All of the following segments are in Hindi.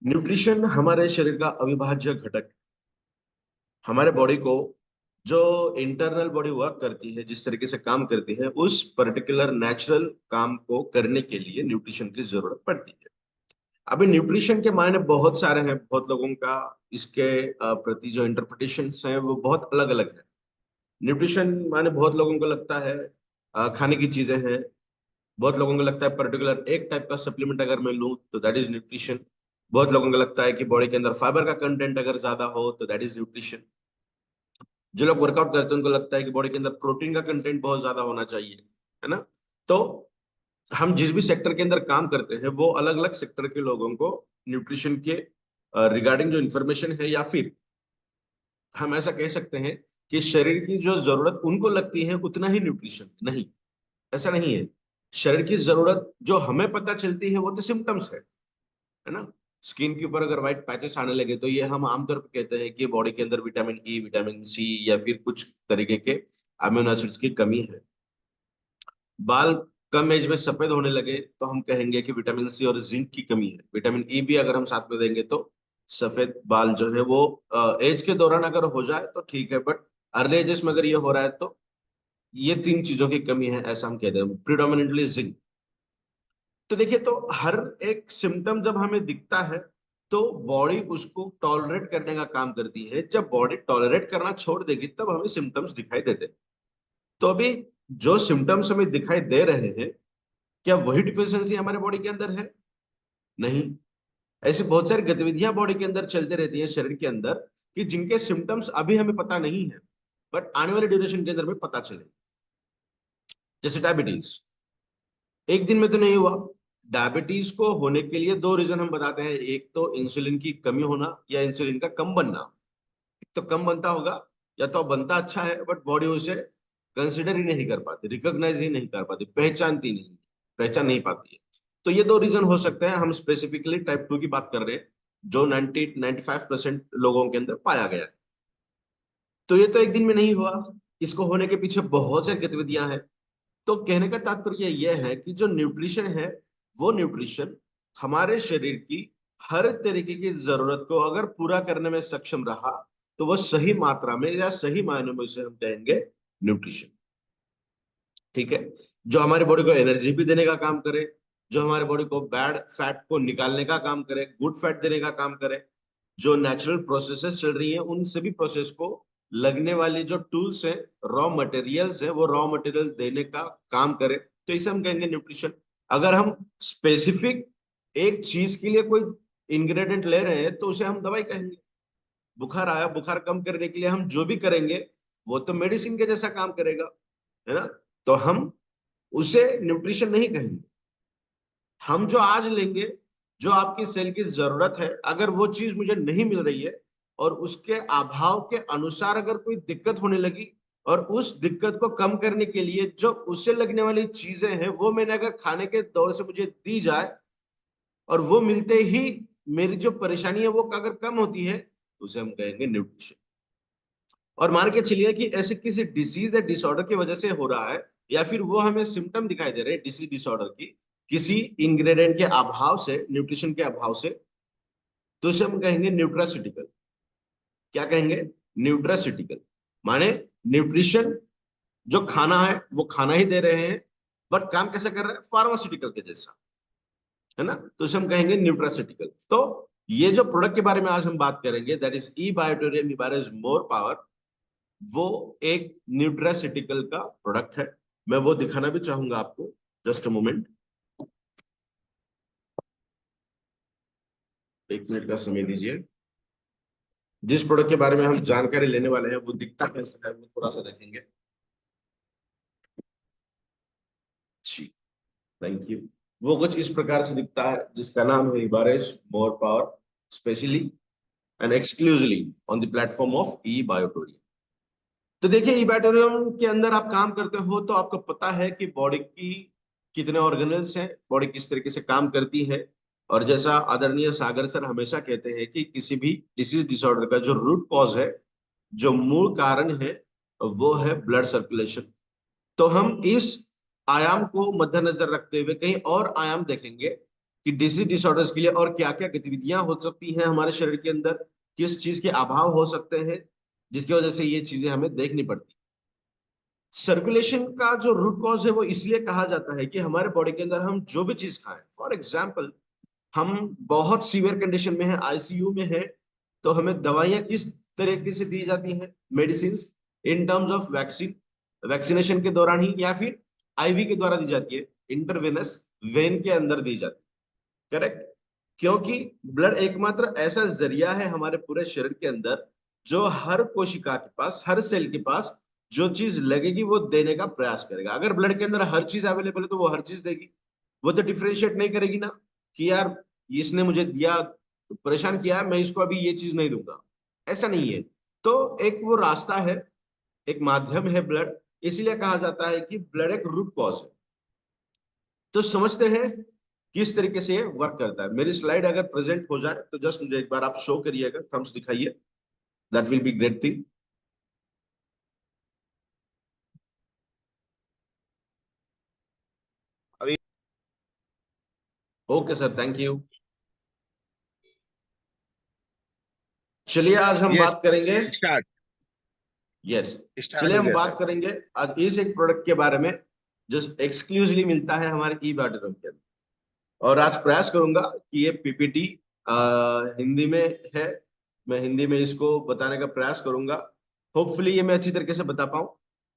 न्यूट्रिशन हमारे शरीर का अविभाज्य घटक है। हमारे बॉडी को जो इंटरनल बॉडी वर्क करती है, जिस तरीके से काम करती है, उस पर्टिकुलर नेचुरल काम को करने के लिए न्यूट्रिशन की जरूरत पड़ती है। अभी न्यूट्रिशन के मायने बहुत सारे हैं, बहुत लोगों का इसके प्रति जो इंटरप्रिटेशन है वो बहुत अलग अलग है। न्यूट्रिशन माने बहुत लोगों को लगता है खाने की चीजें हैं। बहुत लोगों को लगता है पर्टिकुलर एक टाइप का सप्लीमेंट अगर मैं लूं तो दैट इज न्यूट्रिशन। बहुत लोगों को लगता है कि बॉडी के अंदर फाइबर का कंटेंट अगर ज्यादा हो तो दैट इज न्यूट्रिशन। जो लोग वर्कआउट करते हैं उनको लगता है कि बॉडी के अंदर प्रोटीन का कंटेंट बहुत ज्यादा होना चाहिए, है ना। तो हम जिस भी सेक्टर के अंदर काम करते हैं वो अलग अलग सेक्टर के लोगों को न्यूट्रिशन के रिगार्डिंग जो इन्फॉर्मेशन है, या फिर हम ऐसा कह सकते हैं कि शरीर की जो जरूरत उनको लगती है उतना ही न्यूट्रिशन नहीं। ऐसा नहीं है। शरीर की जरूरत जो हमें पता चलती है वो तो सिम्टम्स है ना। स्किन के ऊपर अगर व्हाइट पैचेस आने लगे तो ये हम आमतौर पर कहते हैं कि बॉडी के अंदर विटामिन ई, विटामिन सी या फिर कुछ तरीके के अमीनो एसिड्स की कमी है। बाल कम एज में सफेद होने लगे तो हम कहेंगे कि विटामिन सी और जिंक की कमी है। विटामिन ई भी अगर हम साथ में देंगे तो सफेद बाल जो है वो एज के दौरान अगर हो जाए तो ठीक है, बट अर्ली एजेस में अगर ये हो रहा है तो ये तीन चीजों की कमी है, ऐसा हम कहते हैं, प्रिडोमिनेटली जिंक। तो देखिए, तो हर एक सिम्टम जब हमें दिखता है तो बॉडी उसको टॉलरेट करने का काम करती है। जब बॉडी टॉलरेट करना छोड़ देगी तब हमें सिम्टम्स दिखाई देते हैं। तो अभी जो सिम्टम्स हमें दिखाई दे रहे हैं, क्या वही डिफिशियंसी हमारे बॉडी के अंदर है? नहीं। ऐसी बहुत सारी गतिविधियां बॉडी के अंदर चलते रहती हैं शरीर के अंदर कि जिनके सिम्टम्स अभी हमें पता नहीं है, बट आने वाले ड्यूरेशन के अंदर में पता चले। जैसे डायबिटीज, एक दिन में तो नहीं हुआ। डायबिटीज को होने के लिए दो रीजन हम बताते हैं। एक तो इंसुलिन की कमी होना या इंसुलिन का कम बनना। एक तो कम बनता होगा, या तो बनता अच्छा है बट बॉडी उसे कंसिडर ही नहीं कर पाती, रिकॉग्नाइज ही नहीं कर पाती, पहचानती नहीं, पहचान नहीं पाती है। तो ये दो रीजन हो सकते हैं। हम स्पेसिफिकली टाइप 2 की बात कर रहे हैं जो 90-95% लोगों के अंदर पाया गया है। तो ये तो एक दिन में नहीं हुआ, इसको होने के पीछे बहुत सारी गतिविधियां हैं। तो कहने का तात्पर्य यह है कि जो न्यूट्रिशन है, वो न्यूट्रिशन हमारे शरीर की हर तरीके की जरूरत को अगर पूरा करने में सक्षम रहा तो वो सही मात्रा में या सही मायनों में उसे हम कहेंगे न्यूट्रिशन। ठीक है। जो हमारी बॉडी को एनर्जी भी देने का काम करे, जो हमारे बॉडी को बैड फैट को निकालने का काम करे, गुड फैट देने का काम करे, जो नेचुरल प्रोसेसेस चल रही हैं उन सभी प्रोसेस को लगने वाली जो टूल्स हैं, रॉ मटेरियल्स हैं, वो रॉ मटेरियल देने का काम करे, तो इसे हम कहेंगे न्यूट्रिशन। अगर हम स्पेसिफिक एक चीज के लिए कोई इंग्रेडिएंट ले रहे हैं तो उसे हम दवाई कहेंगे। बुखार आया, बुखार कम करने के लिए हम जो भी करेंगे वो तो मेडिसिन के जैसा काम करेगा, है ना। तो हम उसे न्यूट्रिशन नहीं कहेंगे। हम जो आज लेंगे, जो आपकी सेल की जरूरत है, अगर वो चीज मुझे नहीं मिल रही है और उसके अभाव के अनुसार अगर कोई दिक्कत होने लगी, और उस दिक्कत को कम करने के लिए जो उससे लगने वाली चीजें हैं वो मैंने अगर खाने के दौर से मुझे दी जाए और वो मिलते ही मेरी जो परेशानी है वो अगर कम होती है तो उसे हम कहेंगे न्यूट्रिशन। और मान के चलिए कि ऐसे किसी डिसीज या डिसऑर्डर की वजह से हो रहा है, या फिर वो हमें सिम्टम दिखाई दे रहे हैं डिसीज डिसऑर्डर की, किसी इंग्रेडिएंट के अभाव से, न्यूट्रिशन के अभाव से, तो उसे हम कहेंगे न्यूट्रास्यूटिकल। क्या कहेंगे? न्यूट्रास्यूटिकल। माने न्यूट्रिशन जो खाना है वो खाना ही दे रहे हैं, बट काम कैसे कर रहे हैं? फार्मास्यूटिकल के जैसा, है ना। तो उसे हम कहेंगे न्यूट्रास्यूटिकल। तो ये जो प्रोडक्ट के बारे में आज हम बात करेंगे, दैट इज ई बायोटोरियम इबारिज मोर पावर, वो एक न्यूट्रास्यूटिकल का प्रोडक्ट है। मैं वो दिखाना भी चाहूंगा आपको। जस्ट अ मोमेंट, एक मिनट का समय दीजिए। जिस प्रोडक्ट के बारे में हम जानकारी लेने वाले हैं वो दिखता कैसा है वो थोड़ा सा देखेंगे। जी, थैंक यू। वो कुछ इस प्रकार से दिखता है, जिसका नाम है इबारिज more power, specially and exclusively on the platform of e Biotorium. तो देखिए, ई बायोटोरियम के अंदर आप काम करते हो तो आपको पता है कि बॉडी की कितने ऑर्गेनल्स हैं, बॉडी किस तरीके से काम करती है। और जैसा आदरणीय सागर सर हमेशा कहते हैं कि किसी भी डिसीज डिसऑर्डर का जो रूट कॉज है, जो मूल कारण है, वो है ब्लड सर्कुलेशन। तो हम इस आयाम को मद्देनजर रखते हुए कहीं और आयाम देखेंगे कि डिसीज डिसऑर्डर्स के लिए और क्या क्या गतिविधियां हो सकती हैं हमारे शरीर के अंदर, किस चीज के अभाव हो सकते हैं जिसकी वजह से ये चीजें हमें देखनी पड़ती। सर्कुलेशन का जो रूट कॉज है वो इसलिए कहा जाता है कि हमारे बॉडी के अंदर हम जो भी चीज खाएं, फॉर एग्जाम्पल हम बहुत सीवियर कंडीशन में है, आईसीयू में है, तो हमें दवाइयां किस तरीके से दी जाती हैं, medicine in terms of vaccine, vaccination के दौरान ही, या फिर आईवी के द्वारा दी जाती है, इंटरवेनस वेन के अंदर दी जाती है, करेक्ट। क्योंकि ब्लड एकमात्र ऐसा जरिया है हमारे पूरे शरीर के अंदर जो हर कोशिका के पास, हर सेल के पास जो चीज लगेगी वो देने का प्रयास करेगा। अगर ब्लड के अंदर हर चीज अवेलेबल है तो वो हर चीज देगी, वो तो डिफ्रेंशिएट नहीं करेगी ना कि यार इसने मुझे दिया, परेशान किया है, मैं इसको अभी ये चीज नहीं दूंगा, ऐसा नहीं है। तो एक वो रास्ता है, एक माध्यम है ब्लड, इसीलिए कहा जाता है कि ब्लड एक रूट कॉज है। तो समझते हैं किस तरीके से ये वर्क करता है। मेरी स्लाइड अगर प्रेजेंट हो जाए तो जस्ट मुझे एक बार आप शो करिएगा, थम्स दिखाइए, that will be great thing. अभी ओके सर, थैंक यू। चलिए आज हम ये बात करेंगे, स्टार्ट यस, स्टार्ट चलिए हो हम गया बात सर। करेंगे आज इस एक प्रोडक्ट के बारे में जो एक्सक्लूसिवली मिलता है हमारे ई बैटरम के अंदर। और आज प्रयास करूंगा कि ये पीपीटी हिंदी में है, मैं हिंदी में इसको बताने का प्रयास करूंगा। होपफुली ये मैं अच्छी तरीके से बता पाऊं,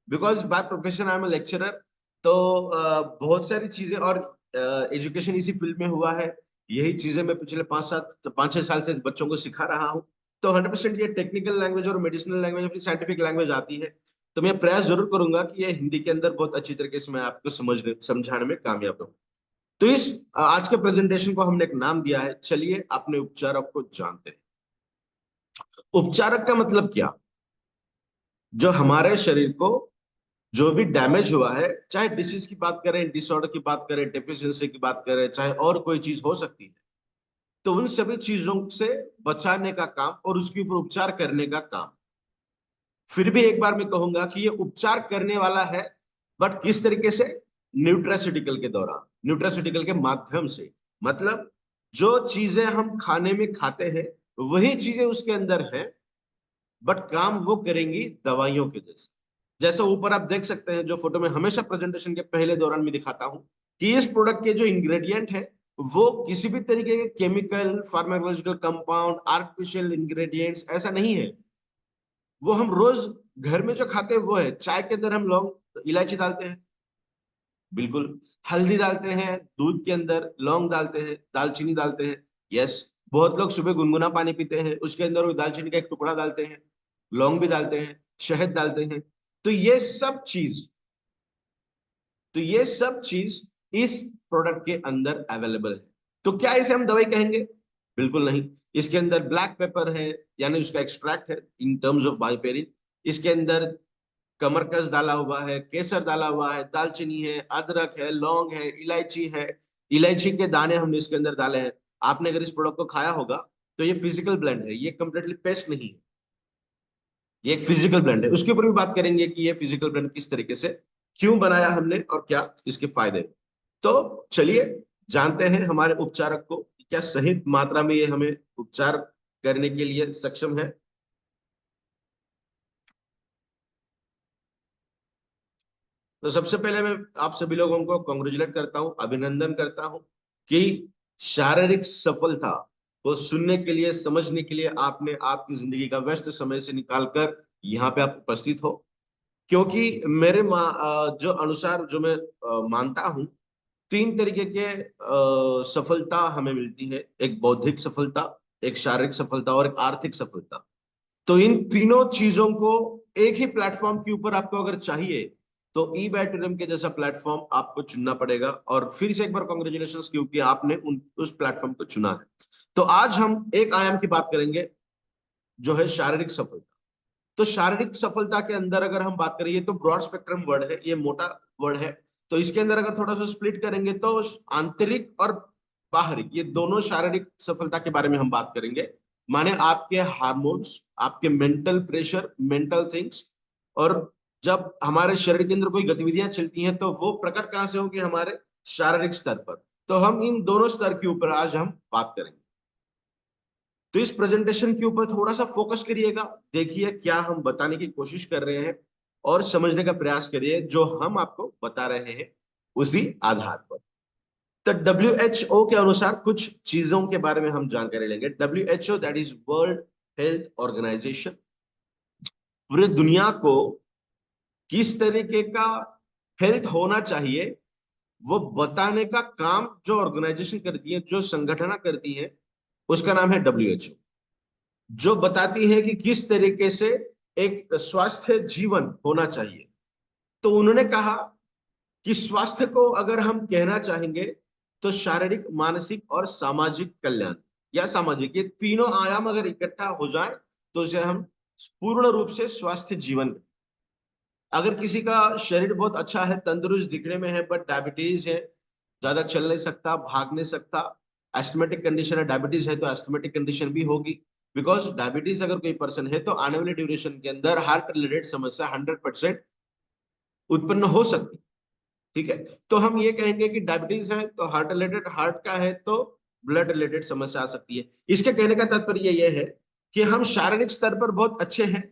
because by profession I am lecturer. तो बहुत सारी चीजें, और एजुकेशन इसी फील्ड में हुआ है, यही चीजें मैं पिछले 5-6 साल से बच्चों को सिखा रहा हूँ। तो 100% ये टेक्निकल लैंग्वेज और मेडिसिनल लैंग्वेज या फिर साइंटिफिक लैंग्वेज आती है, तो मैं प्रयास जरूर करूंगा कि ये हिंदी के अंदर बहुत अच्छी तरीके से मैं आपको समझाने में कामयाब रहूं। तो इस आज के प्रेजेंटेशन को हमने एक नाम दिया है, चलिए अपने उपचारक को जानते हैं। उपचारक का मतलब क्या? जो हमारे शरीर को जो भी डैमेज हुआ है, चाहे डिसीज की बात करें, डिसऑर्डर की बात करें, डेफिशिएंसी की बात करें, चाहे और कोई चीज हो सकती है, तो उन सभी चीजों से बचाने का काम और उसके ऊपर उपचार करने का काम। फिर भी एक बार मैं कहूंगा कि ये उपचार करने वाला है, बट किस तरीके से? न्यूट्रास्यूटिकल के दौरान, न्यूट्रास्यूटिकल के माध्यम से। मतलब जो चीजें हम खाने में खाते हैं वही चीजें उसके अंदर हैं, बट काम वो करेंगी दवाइयों के जैसे। जैसे ऊपर आप देख सकते हैं, जो फोटो में हमेशा प्रेजेंटेशन के पहले दौरान में दिखाता हूं, कि इस प्रोडक्ट के जो इंग्रेडिएंट है वो किसी भी तरीके के chemical, pharmacological compound, artificial ingredients ऐसा नहीं है। वो हम रोज घर में जो खाते हैं वो है। चाय के अंदर हम लौंग इलायची डालते हैं, बिल्कुल। हल्दी डालते हैं, दूध के अंदर लौंग डालते हैं, दालचीनी डालते हैं, यस। बहुत लोग सुबह गुनगुना पानी पीते हैं, उसके अंदर वो दालचीनी का एक टुकड़ा डालते हैं, लौंग भी डालते हैं, शहद डालते हैं। तो ये सब चीज इस प्रोडक्ट के अंदर अवेलेबल है। तो क्या इसे हम दवाई कहेंगे? बिल्कुल नहीं। इसके अंदर ब्लैक पेपर है, यानी उसका एक्सट्रैक्ट है इन टर्म्स ऑफ बाइपेरिन। इसके अंदर कमरकस डाला हुआ है, केसर डाला हुआ है, दालचीनी है, अदरक है, लौंग है, इलायची है। इलायची के दाने हमने इसके अंदर डाले हैं। आपने अगर इस प्रोडक्ट को खाया होगा तो ये फिजिकल ब्लेंड है, ये कंप्लीटली पेस्ट नहीं है, ये एक फिजिकल ब्लेंड है। उसके ऊपर भी बात करेंगे कि ये फिजिकल ब्लेंड किस तरीके से, क्यों बनाया हमने और क्या इसके फायदे। तो चलिए जानते हैं हमारे उपचारक को, क्या सही मात्रा में ये हमें उपचार करने के लिए सक्षम है। तो सबसे पहले मैं आप सभी लोगों को कॉन्ग्रेचुलेट करता हूं, अभिनंदन करता हूं कि शारीरिक सफलता को सुनने के लिए, समझने के लिए आपने आपकी जिंदगी का व्यस्त समय से निकालकर यहाँ पे आप उपस्थित हो। क्योंकि मेरे जो अनुसार, जो मैं मानता हूं, 3 तरीके के सफलता हमें मिलती है। एक बौद्धिक सफलता, एक शारीरिक सफलता और एक आर्थिक सफलता। तो इन तीनों चीजों को एक ही प्लेटफॉर्म के ऊपर आपको अगर चाहिए तो ई बैटरियम के जैसा प्लेटफॉर्म आपको चुनना पड़ेगा। और फिर से एक बार कॉन्ग्रेचुलेशन, क्योंकि आपने उस प्लेटफॉर्म को चुना है। तो आज हम एक आयाम की बात करेंगे जो है शारीरिक सफलता। तो शारीरिक सफलता के अंदर अगर हम बात करें, ये तो ब्रॉड स्पेक्ट्रम वर्ड है, ये मोटा वर्ड है। तो इसके अंदर अगर थोड़ा सा स्प्लिट करेंगे तो आंतरिक और बाहरी, ये दोनों शारीरिक सफलता के बारे में हम बात करेंगे। माने आपके हार्मोन्स, आपके मेंटल प्रेशर, मेंटल थिंग्स। और जब हमारे शरीर के अंदर कोई गतिविधियां चलती हैं तो वो प्रकट कहां से होगी? हमारे शारीरिक स्तर पर। तो हम इन दोनों स्तर के ऊपर आज हम बात करेंगे। तो इस प्रेजेंटेशन के ऊपर थोड़ा सा फोकस करिएगा, देखिए क्या हम बताने की कोशिश कर रहे हैं और समझने का प्रयास करिए जो हम आपको बता रहे हैं उसी आधार पर। तो WHO के अनुसार कुछ चीजों के बारे में हम जानकारी लेंगे। WHO that is World Health Organization पूरे दुनिया को किस तरीके का हेल्थ होना चाहिए वो बताने का काम जो ऑर्गेनाइजेशन करती है, जो संगठन करती है, उसका नाम है WHO। जो बताती है कि किस तरीके से एक स्वास्थ्य जीवन होना चाहिए। तो उन्होंने कहा कि स्वास्थ्य को अगर हम कहना चाहेंगे तो शारीरिक, मानसिक और सामाजिक कल्याण या सामाजिक, ये तीनों आयाम अगर इकट्ठा हो जाए तो उसे हम पूर्ण रूप से स्वास्थ्य जीवन। अगर किसी का शरीर बहुत अच्छा है, तंदुरुस्त दिखने में है, बट डायबिटीज है, ज्यादा चल नहीं सकता, भाग नहीं सकता, एस्थमेटिक कंडीशन है, डायबिटीज है तो एस्थमेटिक कंडीशन भी होगी। बिकॉज डायबिटीज अगर कोई पर्सन है तो आने वाले ड्यूरेशन के अंदर हार्ट रिलेटेड समस्या 100% उत्पन्न हो सकती। ठीक है, तो हम ये कहेंगे कि डायबिटीज है तो हार्ट रिलेटेड, हार्ट का है तो ब्लड रिलेटेड समस्या आ सकती है। इसके कहने का तात्पर्य ये है कि हम शारीरिक स्तर पर बहुत अच्छे हैं,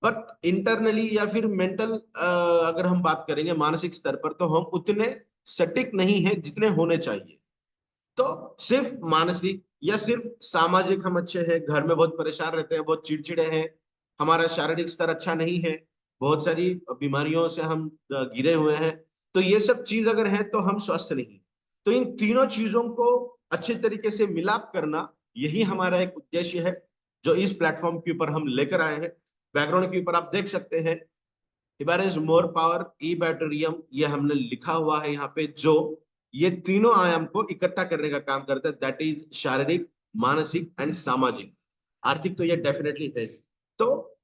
बट इंटरनली या फिर मेंटल अगर हम बात करेंगे मानसिक स्तर पर तो हम उतने सटीक नहीं है जितने होने चाहिए। तो सिर्फ मानसिक या सिर्फ सामाजिक हम अच्छे हैं, घर में बहुत परेशान रहते हैं, बहुत चिड़चिड़े हैं, हमारा शारीरिक स्तर अच्छा नहीं है, बहुत सारी बीमारियों से हम घिरे हुए हैं, तो ये सब चीज अगर है तो हम स्वस्थ नहीं। तो इन तीनों चीजों को अच्छे तरीके से मिलाप करना, यही हमारा एक उद्देश्य है जो इस प्लेटफॉर्म के ऊपर हम लेकर आए हैं। बैकग्राउंड के ऊपर आप देख सकते हैं इज मोर पावर ई बैटरियम, ये हमने लिखा हुआ है यहाँ पे, जो ये तीनों आयाम को इकट्ठा करने का काम करता है, दैट इज शारीरिक, मानसिक एंड सामाजिक। आर्थिक तो ये डेफिनेटली है। तो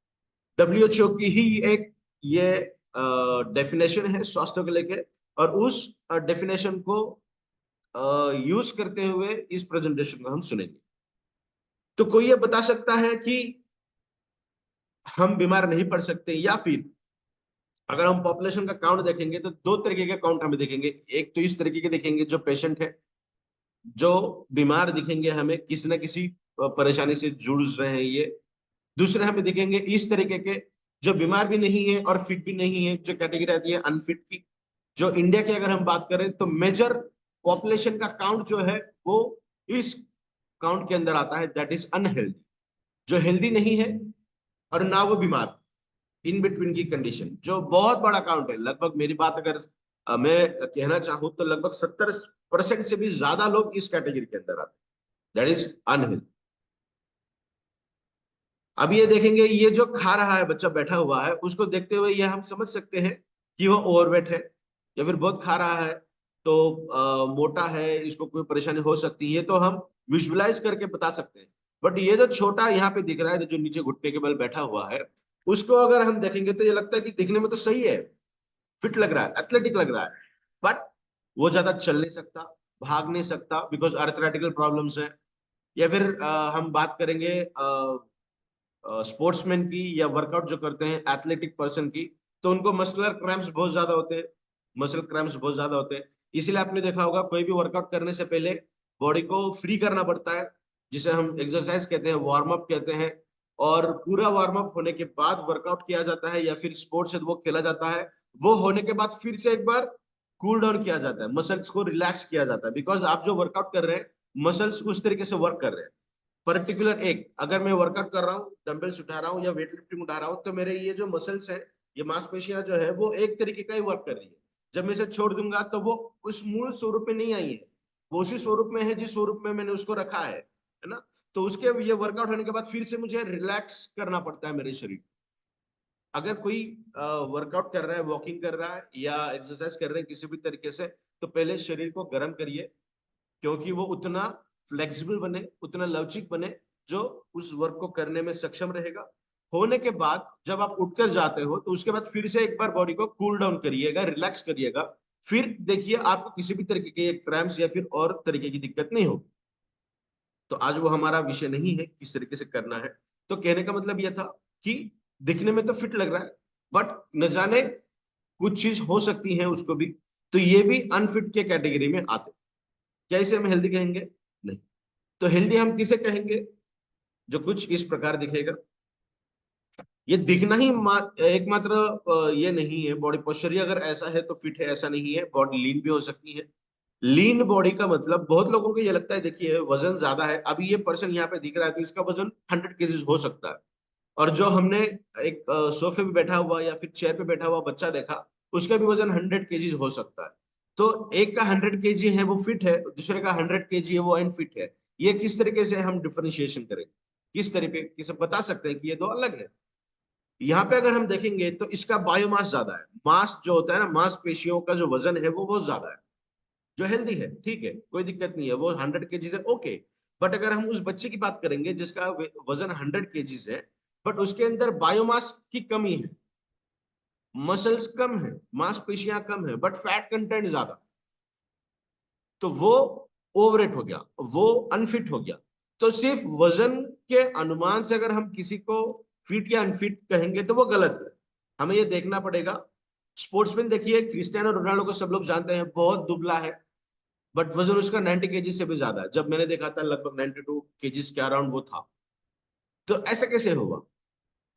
WHO की ही एक ये डेफिनेशन है स्वास्थ्य को लेके, और उस डेफिनेशन को यूज करते हुए इस प्रेजेंटेशन को हम सुनेंगे। तो कोई ये बता सकता है कि हम बीमार नहीं पड़ सकते, या फिर अगर हम पॉपुलेशन का काउंट देखेंगे तो दो तरीके के काउंट हमें देखेंगे। एक तो इस तरीके के देखेंगे जो पेशेंट है, जो बीमार दिखेंगे हमें, किसी ना किसी परेशानी से जूझ रहे हैं ये। दूसरे हमें दिखेंगे इस तरीके के जो बीमार भी नहीं है और फिट भी नहीं है, जो कैटेगरी आती है अनफिट की। जो इंडिया की अगर हम बात करें तो मेजर पॉपुलेशन का काउंट जो है वो इस काउंट के अंदर आता है, दैट इज अनहेल्दी, जो हेल्दी नहीं है और ना वो बीमार, इन बिटवीन की कंडीशन, जो बहुत बड़ा काउंट है। लगभग मेरी बात अगर मैं कहना चाहूं तो लगभग 70% से भी ज्यादा लोग इस कैटेगरी के अंदर आते हैं, दैट इज अनहेल्दी। अब ये देखेंगे ये जो खा रहा है बच्चा बैठा हुआ है, उसको देखते हुए ये हम समझ सकते हैं कि वो ओवरवेट है या फिर बहुत खा रहा है, तो मोटा है, इसको कोई परेशानी हो सकती है, तो हम विजुअलाइज करके बता सकते हैं। बट ये जो छोटा यहाँ पे दिख रहा है, जो नीचे घुटने के बल बैठा हुआ है, उसको अगर हम देखेंगे तो ये लगता है कि दिखने में तो सही है, फिट लग रहा है, एथलेटिक लग रहा है, बट वो ज्यादा चल नहीं सकता, भाग नहीं सकता, बिकॉज आर्थराइटिकल प्रॉब्लम्स है। या फिर हम बात करेंगे स्पोर्ट्समैन की या वर्कआउट जो करते हैं एथलेटिक पर्सन की, तो उनको मस्कुलर क्रैम्प्स बहुत ज्यादा होते हैं, मसल क्रैम्प्स बहुत ज्यादा होते हैं। इसीलिए आपने देखा होगा कोई भी वर्कआउट करने से पहले बॉडी को फ्री करना पड़ता है, जिसे हम एक्सरसाइज कहते हैं, वार्म अप कहते हैं। और पूरा वार्म अप होने के बाद वर्कआउट किया जाता है, या फिर स्पोर्ट्स है तो वो खेला जाता है। वो होने के बाद फिर से एक बार कूल डाउन किया जाता है, मसल्स को रिलैक्स किया जाता है, बिकॉज आप जो वर्कआउट कर रहे हैं मसल्स उस तरीके से वर्क कर रहे हैं। पर्टिकुलर एक, अगर मैं वर्कआउट कर रहा हूँ, डंबल्स उठा रहा हूँ या वेट लिफ्टिंग उठा रहा हूँ, तो मेरे ये जो मसल्स है, ये मांसपेशियां जो है वो एक तरीके का ही वर्क कर रही है। जब मैं इसे छोड़ दूंगा तो वो उस मूल स्वरूप में नहीं आई है, वो उसी स्वरूप में है जिस स्वरूप में मैंने उसको रखा है ना। तो उसके ये वर्कआउट होने के बाद फिर से मुझे रिलैक्स करना पड़ता है मेरे शरीर। अगर कोई वर्कआउट कर रहा है, वॉकिंग कर रहा है या एक्सरसाइज कर रहे हैं किसी भी तरीके से, तो पहले शरीर को गर्म करिए, क्योंकि वो उतना फ्लेक्सिबल बने, उतना लवचिक बने, जो उस वर्क को करने में सक्षम रहेगा। होने के बाद जब आप उठकर जाते हो तो उसके बाद फिर से एक बार बॉडी को कूल डाउन करिएगा, रिलैक्स करिएगा, फिर देखिए आपको किसी भी तरीके के क्रैम्प्स या फिर और तरीके की दिक्कत नहीं होगी। तो आज वो हमारा विषय नहीं है किस तरीके से करना है। तो कहने का मतलब यह था कि दिखने में तो फिट लग रहा है, बट न जाने कुछ चीज हो सकती है उसको भी, तो ये भी अनफिट के कैटेगरी में आते। क्या इसे हम हेल्दी कहेंगे? नहीं। तो हेल्दी हम किसे कहेंगे? जो कुछ इस प्रकार दिखेगा। ये दिखना ही एकमात्र ये नहीं है बॉडी पोस्चर ही अगर ऐसा है तो फिट है, ऐसा नहीं है। बॉडी लीन भी हो सकती है। लीन बॉडी का मतलब बहुत लोगों को ये लगता है, देखिए वजन ज्यादा है, अभी ये पर्सन यहाँ पे दिख रहा है तो इसका वजन 100 केजीज हो सकता है। और जो हमने एक सोफे पे बैठा हुआ या फिर चेयर पे बैठा हुआ बच्चा देखा, उसका भी वजन 100 केजीज हो सकता है। तो एक का 100 केजी है वो फिट है, दूसरे का 100 केजी है वो अनफिट है। ये किस तरीके से हम डिफरेंशिएशन करें, किस तरीके से बता सकते हैं कि ये दो अलग है? यहाँ पे अगर हम देखेंगे तो इसका बायोमास ज्यादा है। मास जो होता है ना, मांस पेशियों का जो वजन है वो बहुत ज्यादा है। जो हेल्दी है, ठीक है, कोई दिक्कत नहीं है, वो 100 केजी है, ओके। बट अगर हम उस बच्चे की बात करेंगे जिसका वजन 100 केजी है, बट उसके अंदर बायोमास की कमी है, मसल्स कम है, मांसपेशियां कम है, बट फैट कंटेंट ज्यादा, तो वो ओवरवेट हो गया, वो अनफिट हो गया। तो सिर्फ वजन के अनुमान से अगर हम किसी को फिट या अनफिट कहेंगे तो वो गलत है। हमें ये देखना पड़ेगा। स्पोर्ट्समैन देखिए, क्रिस्टियानो रोनाल्डो को सब लोग जानते हैं, बहुत दुबला है, बट वजन उसका 90 केजी से भी ज्यादा है। जब मैंने देखा था लगभग 92 केजी के अराउंड वो था। तो ऐसा कैसे होगा?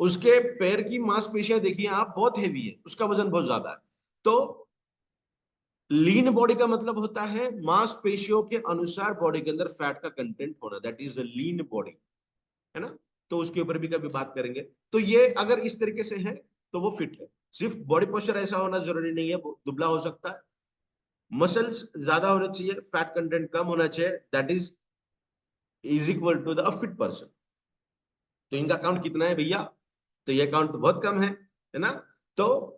उसके पैर की मांसपेशियां देखिए आप, बहुत हेवी है, उसका वजन बहुत ज्यादा है। तो लीन बॉडी का मतलब होता है मांसपेशियों के अनुसार बॉडी के अंदर फैट का कंटेंट होना, that is a lean body, है ना? तो उसके ऊपर भी कभी बात करेंगे। तो ये अगर इस तरीके से है तो वो फिट है। सिर्फ बॉडी पोस्चर ऐसा होना जरूरी नहीं है, वो दुबला हो सकता है, मसल्स ज्यादा होने चाहिए, फैट कंटेंट कम होना चाहिए, that is equal to the fit person. तो इनका काउंट कितना है भैया? तो ये काउंट तो बहुत कम है ना? तो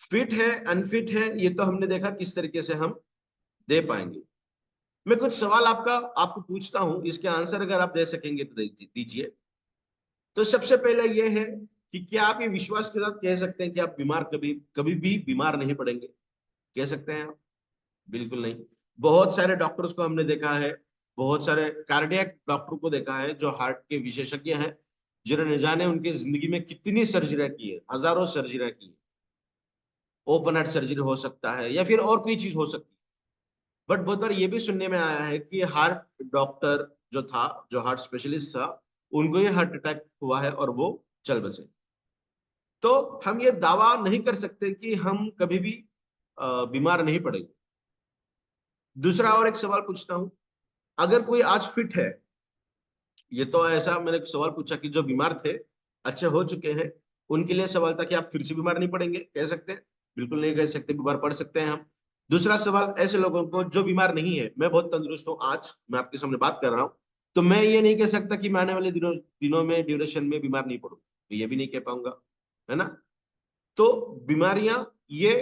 फिट है अनफिट है ये तो हमने देखा किस तरीके से हम दे पाएंगे। मैं कुछ सवाल आपको पूछता हूं, इसके आंसर अगर आप दे सकेंगे तो दीजिए। तो सबसे पहले ये है कि क्या आप ये विश्वास के साथ कह सकते हैं कि आप बीमार कभी कभी भी बीमार नहीं पड़ेंगे? कह सकते हैं आप? बिल्कुल नहीं। बहुत सारे डॉक्टर्स को हमने देखा है, बहुत सारे कार्डियक डॉक्टर को देखा है जो हार्ट के विशेषज्ञ हैं, जिन्होंने जाने उनकी जिंदगी में कितनी सर्जरी की है, हजारों सर्जरी की है। ओपन हार्ट सर्जरी हो सकता है या फिर और कोई चीज हो सकती है। बट बहुत बार ये भी सुनने में आया है कि हार्ट डॉक्टर जो था, जो हार्ट स्पेशलिस्ट था, उनको ये हार्ट अटैक हुआ है और वो चल बसे। तो हम ये दावा नहीं कर सकते कि हम कभी भी बीमार नहीं पड़ेंगे। दूसरा और एक सवाल पूछता हूं, अगर कोई आज फिट है, ये तो ऐसा मैंने एक सवाल पूछा कि जो बीमार थे, अच्छे हो चुके हैं, उनके लिए सवाल था कि आप फिर से बीमार नहीं पड़ेंगे, कह सकते हैं? बिल्कुल नहीं कह सकते, बीमार पड़ सकते हैं हम। दूसरा सवाल ऐसे लोगों को जो बीमार नहीं है, मैं बहुत तंदुरुस्त हूँ, आज मैं आपके सामने बात कर रहा हूँ, तो मैं ये नहीं कह सकता कि मैं आने वाले दिनों में ड्यूरेशन में बीमार नहीं पड़ूंगा, तो ये भी नहीं कह पाऊंगा, है ना? तो बीमारियां ये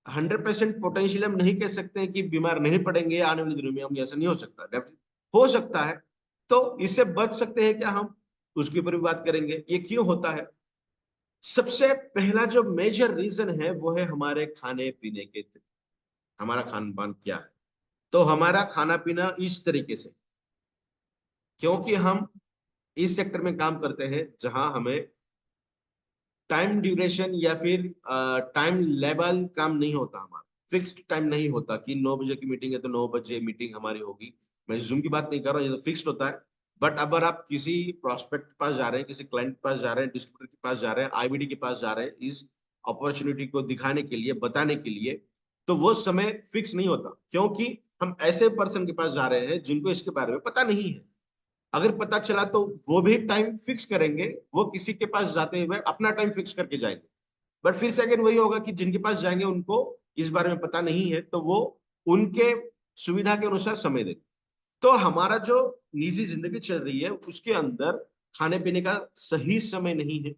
100% पोटेंशियल हम नहीं कह सकते हैं कि बीमार नहीं पड़ेंगे आने वाले दिनों में, हम ऐसा नहीं हो सकता, डेफिनेटली हो सकता है। तो इससे बच सकते हैं क्या हम? उसके ऊपर भी बात करेंगे, ये क्यों होता है। सबसे पहला जो मेजर रीजन है वो है हमारे खाने पीने के तरीके। हमारा खान पान क्या है? तो हमारा खाना पीना इस तरीके से, क्योंकि हम इस सेक्टर में काम करते हैं जहां हमें टाइम ड्यूरेशन या फिर टाइम लेवल काम नहीं होता, हमारा फिक्स्ड टाइम नहीं होता कि 9 बजे की मीटिंग है तो 9 बजे मीटिंग हमारी होगी। मैं जूम की बात नहीं कर रहा हूँ, ये तो फिक्स्ड होता है। बट अगर आप किसी प्रोस्पेक्ट के पास जा रहे हैं, किसी क्लाइंट के पास जा रहे हैं, डिस्ट्रीब्यूटर के पास जा रहे हैं, आईबीडी के पास जा रहे हैं, इस अपॉर्चुनिटी को दिखाने के लिए, बताने के लिए, तो वो समय फिक्स नहीं होता, क्योंकि हम ऐसे पर्सन के पास जा रहे हैं जिनको इसके बारे में पता नहीं है। अगर पता चला तो वो भी टाइम फिक्स करेंगे, वो किसी के पास जाते हुए अपना टाइम फिक्स करके जाएंगे। बट फिर से अगेन वही होगा कि जिनके पास जाएंगे उनको इस बारे में पता नहीं है, तो वो उनके सुविधा के अनुसार समय देंगे। तो हमारा जो निजी जिंदगी चल रही है उसके अंदर खाने पीने का सही समय नहीं है।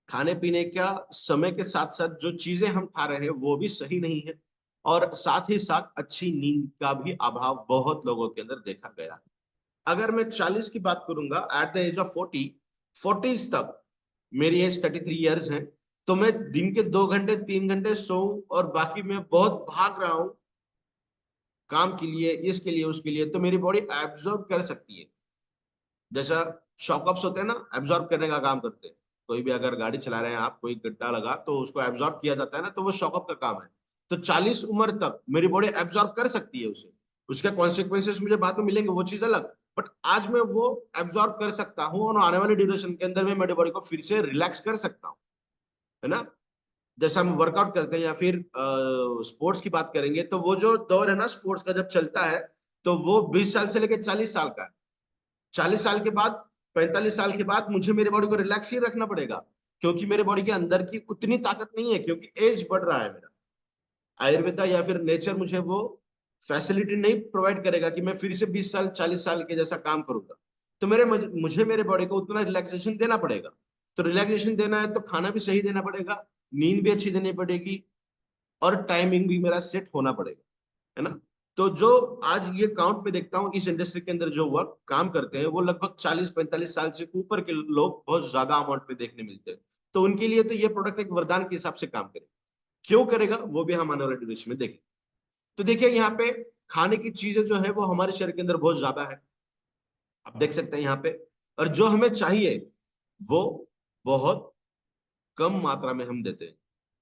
खाने पीने का समय के साथ साथ जो चीजें हम खा रहे हैं वो भी सही नहीं है। और साथ ही साथ अच्छी नींद का भी अभाव बहुत लोगों के अंदर देखा गया है। अगर मैं 40 की बात करूंगा, एट द एज ऑफ 40 तक, मेरी एज 33 ईयर्स है, तो मैं दिन के 2 घंटे 3 घंटे सोऊं और बाकी मैं बहुत भाग रहा हूं काम के लिए, इसके लिए उसके लिए, तो मेरी बॉडी एब्जॉर्ब कर सकती है। जैसा शॉकअप्स होते हैं ना, एब्जॉर्ब करने का काम करते हैं। कोई भी अगर गाड़ी चला रहे हैं आप, कोई गड्ढा लगा तो उसको एब्जॉर्ब किया जाता है ना, तो वो शॉकअप का काम है। तो 40 उम्र तक मेरी बॉडी एब्जॉर्ब कर सकती है उसे। उसके कॉन्सिक्वेंसेस मुझे बाद में मिलेंगे, वो चीज अलग। बट आज मैं वो एब्जॉर्ब कर सकता हूँ और आने वाले ड्यूरेशन के अंदर में मेरी बॉडी को फिर से रिलैक्स कर सकता हूँ, है ना। जैसे हम वर्कआउट करते हैं या फिर स्पोर्ट्स की बात करेंगे, तो वो जो दौर है ना स्पोर्ट्स का जब चलता है, तो वो 20 साल से लेकर 40 साल का है। 40 साल के बाद, 45 साल के बाद मुझे मेरे बॉडी को रिलैक्स ही रखना पड़ेगा, क्योंकि मेरे बॉडी के अंदर की उतनी ताकत नहीं है, क्योंकि एज बढ़ रहा है मेरा। आयुर्वेदा या फिर नेचर मुझे वो फैसिलिटी नहीं प्रोवाइड करेगा कि मैं फिर से 20 साल 40 साल के जैसा काम करूंगा। तो मुझे मेरे बॉडी को उतना रिलैक्सेशन देना पड़ेगा। तो रिलैक्सेशन देना है तो खाना भी सही देना पड़ेगा, नींद भी अच्छी देनी पड़ेगी, और टाइमिंग भी मेरा सेट होना पड़ेगा, है ना। तो जो आज ये काउंट में देखता हूँ इस इंडस्ट्री के अंदर जो वर्क काम करते हैं, वो लगभग 40-45 साल से ऊपर के लोग बहुत ज्यादा अमाउंट में देखने मिलते हैं। तो उनके लिए तो ये प्रोडक्ट एक वरदान के हिसाब से काम करेगा। क्यों करेगा वो भी हम आने वाले ड्यूरेशन में देखेंगे। तो देखिए यहाँ पे खाने की चीजें जो है वो हमारे शरीर के अंदर बहुत ज्यादा है, आप देख सकते हैं यहाँ पे। और जो हमें चाहिए वो बहुत कम मात्रा में हम देते हैं।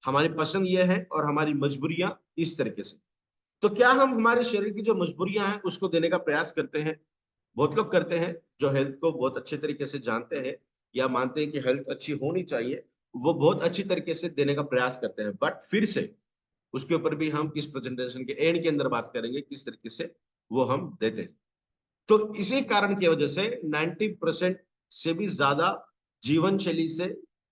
हमारी पसंद ये है और हमारी मजबूरियां इस तरीके से। तो क्या हम हमारे शरीर की जो मजबूरियां हैं उसको देने का प्रयास करते हैं? बहुत लोग करते हैं जो हेल्थ को बहुत अच्छे तरीके से जानते हैं या मानते हैं कि हेल्थ अच्छी होनी चाहिए, वो बहुत अच्छी तरीके से देने का प्रयास करते हैं। बट फिर से उसके ऊपर भी हम इस प्रेजेंटेशन के एंड के अंदर बात करेंगे किस तरीके से वो हम देते हैं। तो इसी कारण की वजह से 90% से भी ज्यादा जीवन शैली से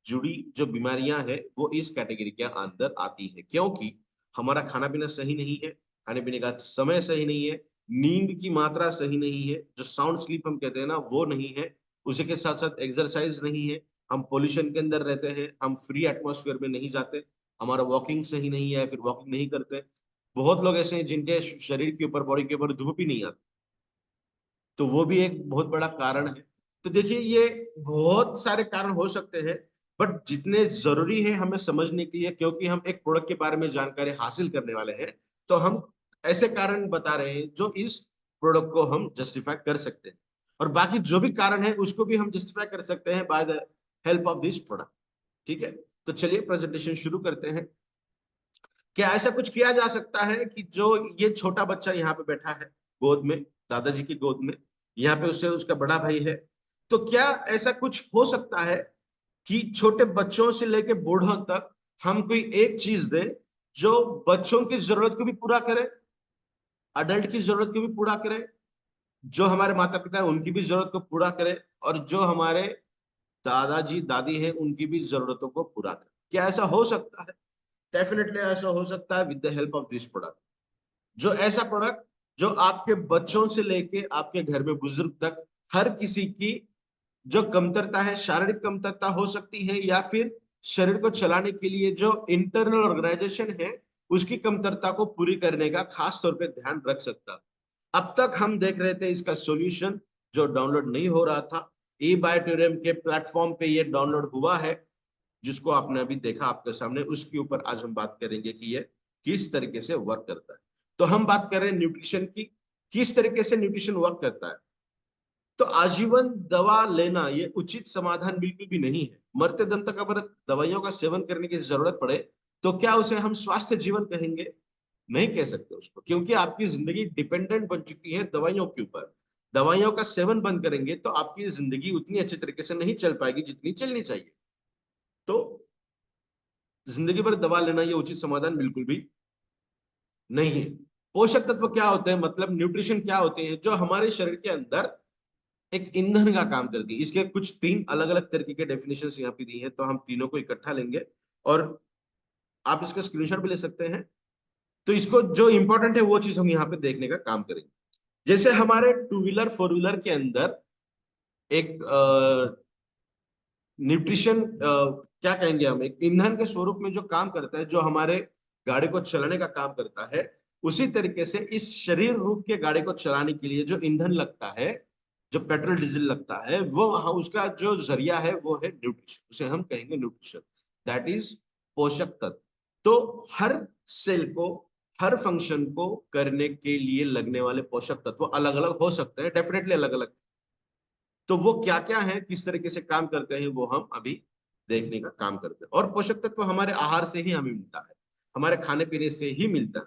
जुड़ी जो बीमारियां हैं वो इस कैटेगरी के अंदर आती है, क्योंकि हमारा खाना पीना सही नहीं है, खाने पीने का समय सही नहीं है, नींद की मात्रा सही नहीं है, जो साउंड स्लीप हम कहते हैं ना वो नहीं है, उसी के साथ साथ एक्सरसाइज नहीं है, हम पोल्यूशन के अंदर रहते हैं, हम फ्री एटमॉस्फेयर में नहीं जाते, हमारा वॉकिंग सही नहीं है, फिर वॉकिंग नहीं करते। बहुत लोग ऐसे हैं जिनके शरीर के ऊपर, बॉडी के ऊपर धूप ही नहीं आती, तो वो भी एक बहुत बड़ा कारण है। तो देखिए ये बहुत सारे कारण हो सकते हैं, बट जितने जरूरी है हमें समझने के लिए, क्योंकि हम एक प्रोडक्ट के बारे में जानकारी हासिल करने वाले हैं, तो हम ऐसे कारण बता रहे हैं जो इस प्रोडक्ट को हम जस्टिफाई कर सकते हैं। और बाकी जो भी कारण है उसको भी हम जस्टिफाई कर सकते हैं by the help of this product. ठीक है, तो चलिए प्रेजेंटेशन शुरू करते हैं। क्या ऐसा कुछ किया जा सकता है कि जो ये छोटा बच्चा यहाँ पे बैठा है गोद में, दादाजी की गोद में, यहाँ पे उससे उसका बड़ा भाई है, तो क्या ऐसा कुछ हो सकता है कि छोटे बच्चों से लेके बूढ़ों तक हम कोई एक चीज दे जो बच्चों की जरूरत को भी पूरा करे, अडल्ट की जरूरत को भी पूरा करे, जो हमारे माता पिता है उनकी भी जरूरत को पूरा करे, और जो हमारे दादाजी दादी हैं उनकी भी जरूरतों को पूरा करे? क्या ऐसा हो सकता है? डेफिनेटली ऐसा हो सकता है with the help of this product. जो ऐसा प्रोडक्ट जो आपके बच्चों से लेके आपके घर में बुजुर्ग तक हर किसी की जो कमतरता है, शारीरिक कमतरता हो सकती है या फिर शरीर को चलाने के लिए जो इंटरनल ऑर्गेनाइजेशन है उसकी कमतरता को पूरी करने का खास तौर पे ध्यान रख सकता। अब तक हम देख रहे थे इसका सॉल्यूशन जो डाउनलोड नहीं हो रहा था, ई बायोटेरियम के प्लेटफॉर्म पे ये डाउनलोड हुआ है, जिसको आपने अभी देखा आपके सामने, उसके ऊपर आज हम बात करेंगे कि ये किस तरीके से वर्क करता है। तो हम बात कर रहे हैं न्यूट्रिशन की, किस तरीके से न्यूट्रिशन वर्क करता है। तो आजीवन दवा लेना ये उचित समाधान बिल्कुल भी नहीं है। मरते दम तक अगर दवाइयों का सेवन करने की जरूरत पड़े तो क्या उसे हम स्वास्थ्य जीवन कहेंगे? नहीं कह सकते उसको, क्योंकि आपकी जिंदगी डिपेंडेंट बन चुकी है दवाइयों के ऊपर। दवाइयों का सेवन बंद करेंगे तो आपकी जिंदगी उतनी अच्छी तरीके से नहीं चल पाएगी जितनी चलनी चाहिए। तो जिंदगी भर दवा लेना ये उचित समाधान बिल्कुल भी नहीं है। पोषक तत्व क्या होते हैं, मतलब न्यूट्रिशन क्या होते हैं, जो हमारे शरीर के अंदर एक ईंधन का काम करती है। इसके कुछ तीन अलग अलग तरीके के डेफिनेशंस यहाँ पे दी हैं, तो हम तीनों को इकट्ठा लेंगे और आप इसका स्क्रीनशॉट भी ले सकते हैं। तो इसको जो इंपॉर्टेंट है वो चीज हम यहाँ पे देखने का काम करेंगे। जैसे हमारे टू व्हीलर फोर व्हीलर के अंदर एक न्यूट्रिशन क्या कहेंगे हम, एक ईंधन के स्वरूप में जो काम करता है, जो हमारे गाड़ी को चलाने का काम करता है, उसी तरीके से इस शरीर रूप के गाड़ी को चलाने के लिए जो ईंधन लगता है, जो पेट्रोल डीजल लगता है, वो वहां उसका जो जरिया है वो है न्यूट्रिशन, उसे हम कहेंगे न्यूट्रिशन, दैट इज पोषक तत्व। तो हर सेल को, हर फंक्शन को करने के लिए लगने वाले पोषक तत्व अलग अलग हो सकते हैं, डेफिनेटली अलग अलग। तो वो क्या क्या है, किस तरीके से काम करते हैं, वो हम अभी देखने का काम करते हैं। और पोषक तत्व हमारे आहार से ही हमें मिलता है। हमारे खाने पीने से ही मिलता है,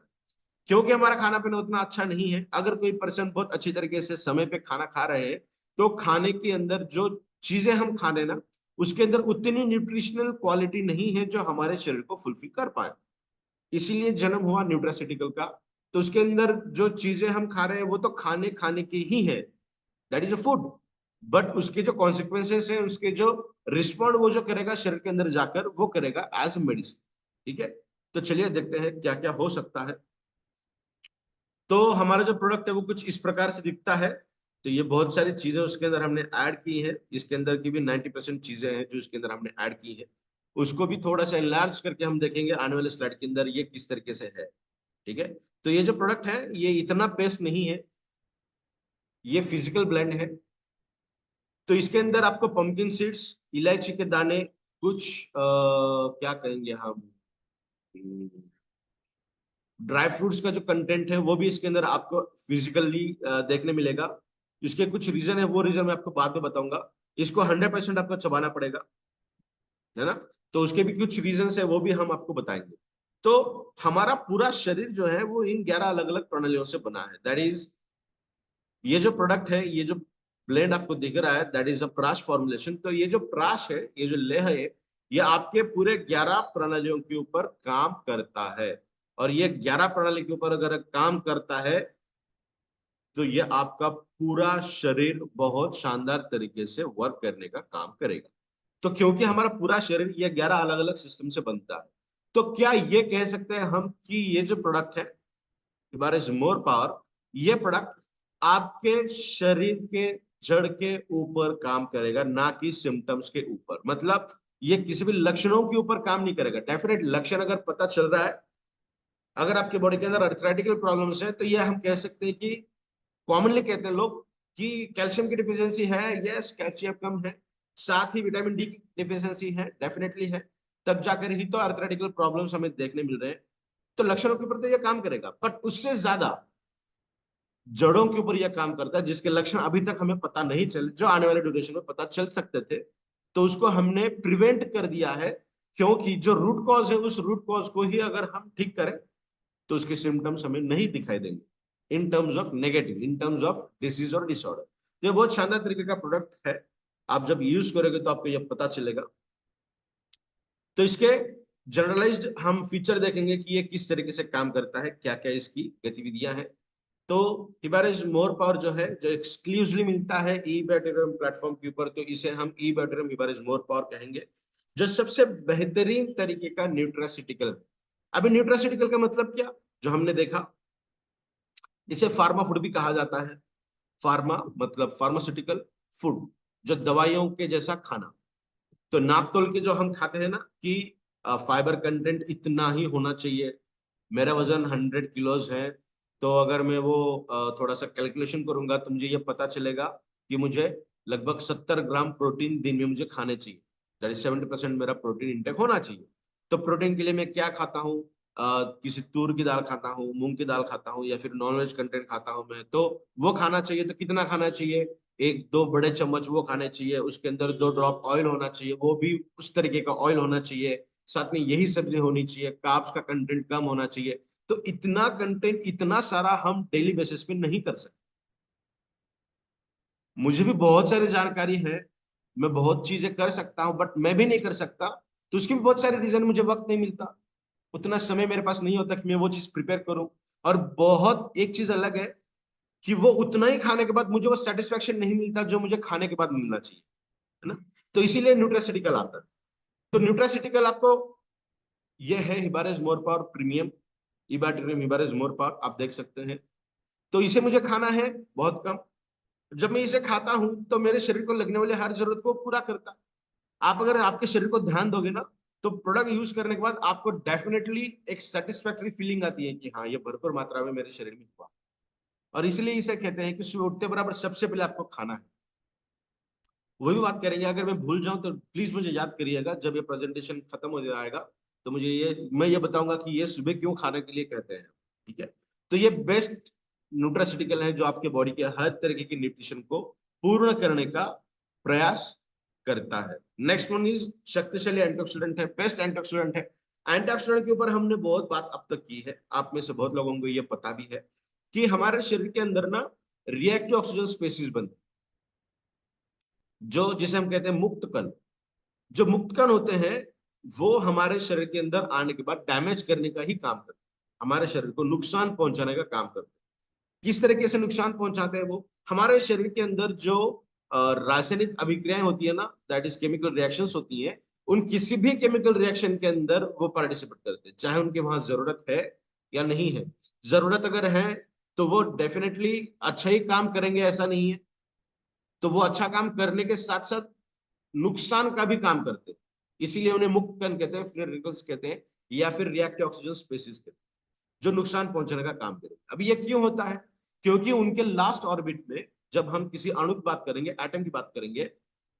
क्योंकि हमारा खाना पीना उतना अच्छा नहीं है। अगर कोई पर्सन बहुत अच्छी तरीके से समय पे खाना खा रहे हैं, तो खाने के अंदर जो चीजें हम खा रहे हैं ना, उसके अंदर उतनी न्यूट्रिशनल क्वालिटी नहीं है जो हमारे शरीर को फुलफिल कर पाए। इसीलिए जन्म हुआ न्यूट्रासिटिकल का। तो उसके अंदर जो चीजें हम खा रहे हैं वो तो खाने खाने की ही है, that is a food. But उसके जो कॉन्सिक्वेंसेस है, उसके जो रिस्पॉन्ड वो जो करेगा शरीर के अंदर जाकर, वो करेगा एज मेडिसिन। ठीक है, तो चलिए देखते हैं क्या क्या हो सकता है। तो हमारा जो प्रोडक्ट है वो कुछ इस प्रकार से दिखता है। तो ये बहुत सारी चीजें उसके अंदर हमने ऐड की है, इसके अंदर की भी 90% चीजें हैं जो इसके अंदर हमने ऐड की है। उसको भी थोड़ा सा एनलार्ज करके हम देखेंगे आने वाले स्लाइड के अंदर ये किस तरीके से है। ठीक है, तो ये जो प्रोडक्ट है ये इतना पेस्ट नहीं है, ये फिजिकल ब्लेंड है। तो इसके अंदर आपको पंपकिन सीड्स, इलायची के दाने, कुछ क्या कहेंगे हम, ड्राई फ्रूट्स का जो कंटेंट है वो भी इसके अंदर आपको फिजिकली देखने मिलेगा। इसके कुछ रीजन है, वो रीजन मैं आपको बाद में बताऊंगा। इसको 100% आपको चबाना पड़ेगा, है ना। तो उसके भी कुछ रीजन है, वो भी हम आपको बताएंगे। तो हमारा पूरा शरीर जो है वो इन 11 अलग अलग प्रणालियों से बना है, दैट इज ये जो प्रोडक्ट है, ये जो ब्लेंड आपको दिख रहा है, दैट इज अ प्राश फॉर्मुलेशन। तो ये जो प्राश है, ये जो लेह है, ये आपके पूरे 11 प्रणालियों के ऊपर काम करता है। और ये 11 प्रणाली के ऊपर अगर काम करता है, तो ये आपका पूरा शरीर बहुत शानदार तरीके से वर्क करने का काम करेगा। तो क्योंकि हमारा पूरा शरीर ये 11 अलग अलग सिस्टम से बनता है, तो क्या ये कह सकते हैं हम कि ये जो प्रोडक्ट है, इबार इज मोर पावर, ये प्रोडक्ट आपके शरीर के जड़ के ऊपर काम करेगा, ना कि सिम्टम्स के ऊपर। मतलब ये किसी भी लक्षणों के ऊपर काम नहीं करेगा। डेफिनेट लक्षण अगर पता चल रहा है, अगर आपके बॉडी के अंदर अर्थराइटिकल प्रॉब्लम्स है, तो ये हम कह सकते हैं कि कॉमनली कहते हैं लोग कि कैल्शियम की डिफिशियंसी है। यस, कैल्शियम कम है, साथ ही विटामिन डी की डिफिशियंसी है, डेफिनेटली है। तब जाकर ही तो अर्थराइटिकल प्रॉब्लम्स हमें देखने मिल रहे हैं। तो लक्षणों के ऊपर तो यह काम करेगा, बट उससे ज्यादा जड़ों के ऊपर यह काम करता है, जिसके लक्षण अभी तक हमें पता नहीं चले, जो आने वाले ड्यूरेशन में पता चल सकते थे। तो उसको हमने प्रिवेंट कर दिया है, क्योंकि जो रूट कॉज है, उस रूट कॉज को ही अगर हम ठीक करें, तो उसके सिम्टम्स हमें नहीं दिखाई देंगे in terms of negative, in terms of disease और डिसऑर्डर। तो ये बहुत शानदार तरीके का प्रोडक्ट है। आप जब यूज करोगे तो आपको यह पता चलेगा। तो इसके जनरलाइज्ड हम फीचर देखेंगे कि ये किस तरीके से काम करता है, क्या क्या इसकी गतिविधियां हैं। तो इबारिज मोर पावर जो है, जो एक्सक्लूसिवली मिलता है ई बैटरियम प्लेटफॉर्म के ऊपर, तो इसे हम ई बैटरियम इबारिज मोर पावर कहेंगे, जो सबसे बेहतरीन तरीके का न्यूट्रासिटिकल। अभी न्यूट्रासिटिकल का मतलब क्या, जो हमने देखा, इसे फार्मा फूड भी कहा जाता है। फार्मा मतलब फार्मास्यूटिकल, फूड जो दवाइयों के जैसा खाना। तो नाप तोल के जो हम खाते हैं ना कि फाइबर कंटेंट इतना ही होना चाहिए, मेरा वजन 100 किलोज है, तो अगर मैं वो थोड़ा सा कैलकुलेशन करूंगा, तो मुझे ये पता चलेगा कि मुझे लगभग 70 ग्राम प्रोटीन दिन में मुझे खाने चाहिए, दैट इज 70% मेरा प्रोटीन इंटेक होना चाहिए। तो प्रोटीन के लिए मैं क्या खाता हूँ, किसी तूर की दाल खाता हूँ, मूंग की दाल खाता हूँ, या फिर नॉनवेज कंटेंट खाता हूँ मैं, तो वो खाना चाहिए। तो कितना खाना चाहिए, 1-2 बड़े चम्मच वो खाने चाहिए। उसके अंदर 2 ड्रॉप ऑयल होना चाहिए, वो भी उस तरीके का ऑयल होना चाहिए। साथ में यही सब्जी होनी चाहिए, कार्ब्स का कंटेंट कम होना चाहिए। तो इतना कंटेंट, इतना सारा हम डेली बेसिस पे नहीं कर सकते। मुझे भी बहुत सारी जानकारी है, मैं बहुत चीजें कर सकता हूं, बट मैं भी नहीं कर सकता। तो उसकी भी बहुत सारे रीजन, मुझे वक्त नहीं मिलता, उतना समय मेरे पास नहीं होता कि मैं वो चीज प्रिपेयर करूं। और बहुत एक चीज अलग है कि वो उतना ही खाने के बाद मुझे वो सेटिस्फेक्शन नहीं मिलता जो मुझे खाने के बाद मिलना चाहिए, है ना। तो इसीलिए न्यूट्रासिटिकल आता है। तो न्यूट्रासिटिकल आपको, ये है हिबारेज मोर पावर प्रीमियम, इबाट्रियम हिबारेज मोर पावर, आप देख सकते हैं। तो इसे मुझे खाना है बहुत कम। जब मैं इसे खाता हूं, तो मेरे शरीर को लगने वाली हर जरूरत को पूरा करता है। आप अगर आपके शरीर को ध्यान दोगे ना, तो प्रोडक्ट यूज करने के बाद आपको डेफिनेटली एक सेटिस्फैक्टरी फीलिंग आती है कि हाँ, ये भरपूर मात्रा में मेरे शरीर में हुआ। और इसलिए इसे कहते हैं कि सुबह उठते बराबर सबसे पहले आपको खाना है। वही बात करेंगे, अगर मैं भूल जाऊं तो प्लीज मुझे याद करिएगा, जब ये प्रेजेंटेशन खत्म हो जाएगा, तो मुझे ये, मैं ये बताऊंगा कि ये सुबह क्यों खाने के लिए कहते हैं। ठीक है, तो ये बेस्ट न्यूट्रासिटिकल है, जो आपके बॉडी के हर तरीके की न्यूट्रिशन को पूर्ण करने का प्रयास करता है। नेक्स्ट वन इज शक्तिशाली एंटीऑक्सीडेंट है, बेस्ट एंटीऑक्सीडेंट है। एंटीऑक्सीडेंट के ऊपर हमने बहुत बात अब तक की है, आप में से बहुत लोगों को ये पता भी है कि हमारे शरीर के अंदर ना रिएक्टिव ऑक्सीजन स्पेसीज बनते हैं, जो जिसे हम कहते हैं मुक्त कण। जो मुक्त कण होते हैं वो हमारे शरीर के अंदर आने के बाद डैमेज करने का ही काम करते हैं, हमारे शरीर को नुकसान पहुंचाने का काम करते हैं। किस तरीके से नुकसान पहुंचाते हैं वो? हमारे शरीर के अंदर जो रासायनिक अभिक्रियाएं होती है ना, दैट इज केमिकल रिएक्शंस होती हैं, उन किसी भी केमिकल रिएक्शन के अंदर वो पार्टिसिपेट करते हैं, चाहे उनके वहां जरूरत है या नहीं है। जरूरत अगर है तो वो डेफिनेटली अच्छा ही काम करेंगे, ऐसा नहीं है। तो वो अच्छा काम करने के साथ साथ नुकसान का भी काम करते हैं, इसीलिए उन्हें मुक्त कण कहते हैं, फ्री रेडिकल्स कहते हैं, या फिर रिएक्टिव ऑक्सीजन स्पेसीज कहते हैं, जो नुकसान पहुंचाने का काम करें। अभी ये क्यों होता है? क्योंकि उनके लास्ट ऑर्बिट में, जब हम किसी अणु की बात करेंगे, एटम की बात करेंगे,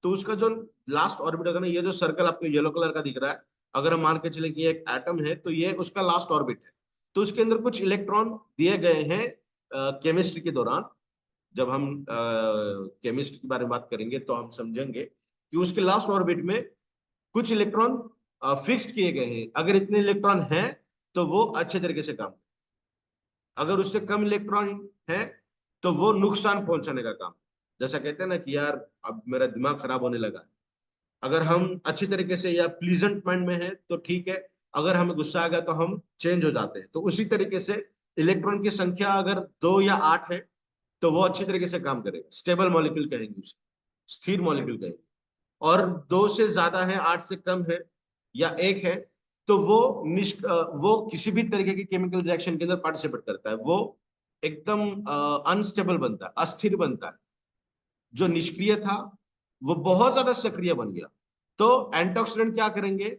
तो उसका जो लास्ट ऑर्बिट होता है ना, ये जो सर्कल आपको येलो कलर का दिख रहा है, अगर हम मान के चले कि एक एटम है तो ये उसका लास्ट ऑर्बिट है। तो उसके अंदर कुछ इलेक्ट्रॉन दिए गए हैं केमिस्ट्री के दौरान। जब हम केमिस्ट्री के बारे में बात करेंगे तो हम समझेंगे कि उसके लास्ट ऑर्बिट में कुछ इलेक्ट्रॉन फिक्स किए गए हैं, अगर इतने इलेक्ट्रॉन हैं तो वो अच्छे तरीके से काम, अगर उससे कम इलेक्ट्रॉन है तो वो नुकसान पहुंचाने का काम। जैसा कहते हैं ना कि यार अब मेरा दिमाग खराब होने लगा है, अगर हम अच्छी तरीके से या प्लीजेंट माइंड में है तो ठीक है, अगर हमें गुस्सा आ गया तो हम चेंज हो जाते हैं। तो उसी तरीके से इलेक्ट्रॉन की संख्या अगर 2 या 8 है तो वो अच्छी तरीके से काम करेगा, स्टेबल मॉलिक्यूल कहेंगे उसे, स्थिर मॉलिक्यूल कहेंगे। और 2 से ज्यादा है, 8 से कम है या 1 है, तो वो किसी भी तरीके की केमिकल रिएक्शन के अंदर पार्टिसिपेट करता है, वो एकदम अनस्टेबल बनता है, अस्थिर बनता है। जो निष्क्रिय था वो बहुत ज्यादा सक्रिय बन गया। तो एंटीऑक्सीडेंट क्या करेंगे?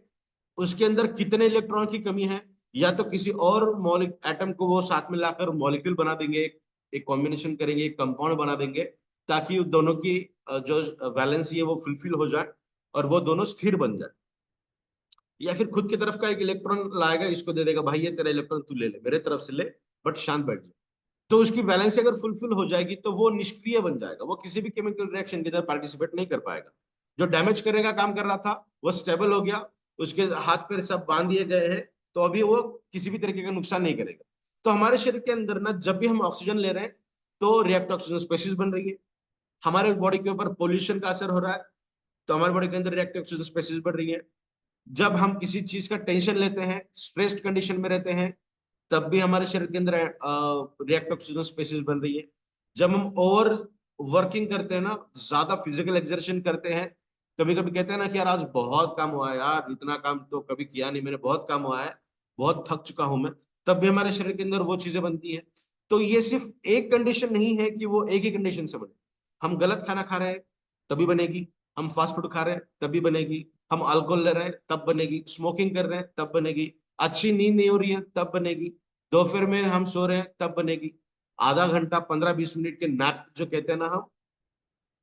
उसके अंदर कितने इलेक्ट्रॉन की कमी है, या तो किसी और मॉलिक एटम को वो साथ में लाकर मॉलिक्यूल बना देंगे, एक कॉम्बिनेशन करेंगे, एक कंपाउंड बना देंगे, ताकि उन दोनों की जो वैलेंसी है वो फुलफिल हो जाए और वो दोनों स्थिर बन जाए। या फिर खुद की तरफ का एक इलेक्ट्रॉन लाएगा, इसको दे देगा, भाई ये तेरा इलेक्ट्रॉन तू ले ले, मेरे तरफ से ले, बट शांत बैठ जाए। तो उसकी वैलेंसी अगर फुलफिल हो जाएगी तो वो निष्क्रिय बन जाएगा, वो किसी भी केमिकल रिएक्शन के अंदर पार्टिसिपेट नहीं कर पाएगा। जो डैमेज करने का काम कर रहा था वो स्टेबल हो गया, उसके हाथ पैर सब बांध दिए गए हैं, तो अभी वो किसी भी तरीके का नुकसान नहीं करेगा। तो हमारे शरीर के अंदर ना, जब भी हम ऑक्सीजन ले रहे हैं तो रिएक्टिव ऑक्सीजन स्पेसीज बन रही है। हमारे बॉडी के ऊपर पोल्यूशन का असर हो रहा है तो हमारे बॉडी के अंदर रिएक्टिव ऑक्सीजन स्पेसीज बढ़ रही है। जब हम किसी चीज का टेंशन लेते हैं, स्ट्रेस्ड कंडीशन में रहते हैं, तब भी हमारे शरीर के अंदर रिएक्टिव ऑक्सीजन स्पेसीज बन रही है। जब हम ओवर वर्किंग करते हैं ना, ज्यादा फिजिकल एक्सर्शन करते हैं, कभी कभी कहते हैं ना कि यार आज बहुत काम हुआ है, यार इतना काम तो कभी किया नहीं मैंने, बहुत काम हुआ है, बहुत थक चुका हूं मैं, तब भी हमारे शरीर के अंदर वो चीजें बनती हैं। तो ये सिर्फ एक कंडीशन नहीं है कि वो एक ही कंडीशन से बने। हम गलत खाना खा रहे हैं तभी बनेगी, हम फास्ट फूड खा रहे हैं तभी बनेगी, हम अल्कोहल ले रहे हैं तब बनेगी, स्मोकिंग कर रहे हैं तब बनेगी, अच्छी नींद नहीं हो रही है तब बनेगी, दोपहर में हम सो रहे हैं तब बनेगी, आधा घंटा 15-20 मिनट के नैप जो कहते हैं ना हम,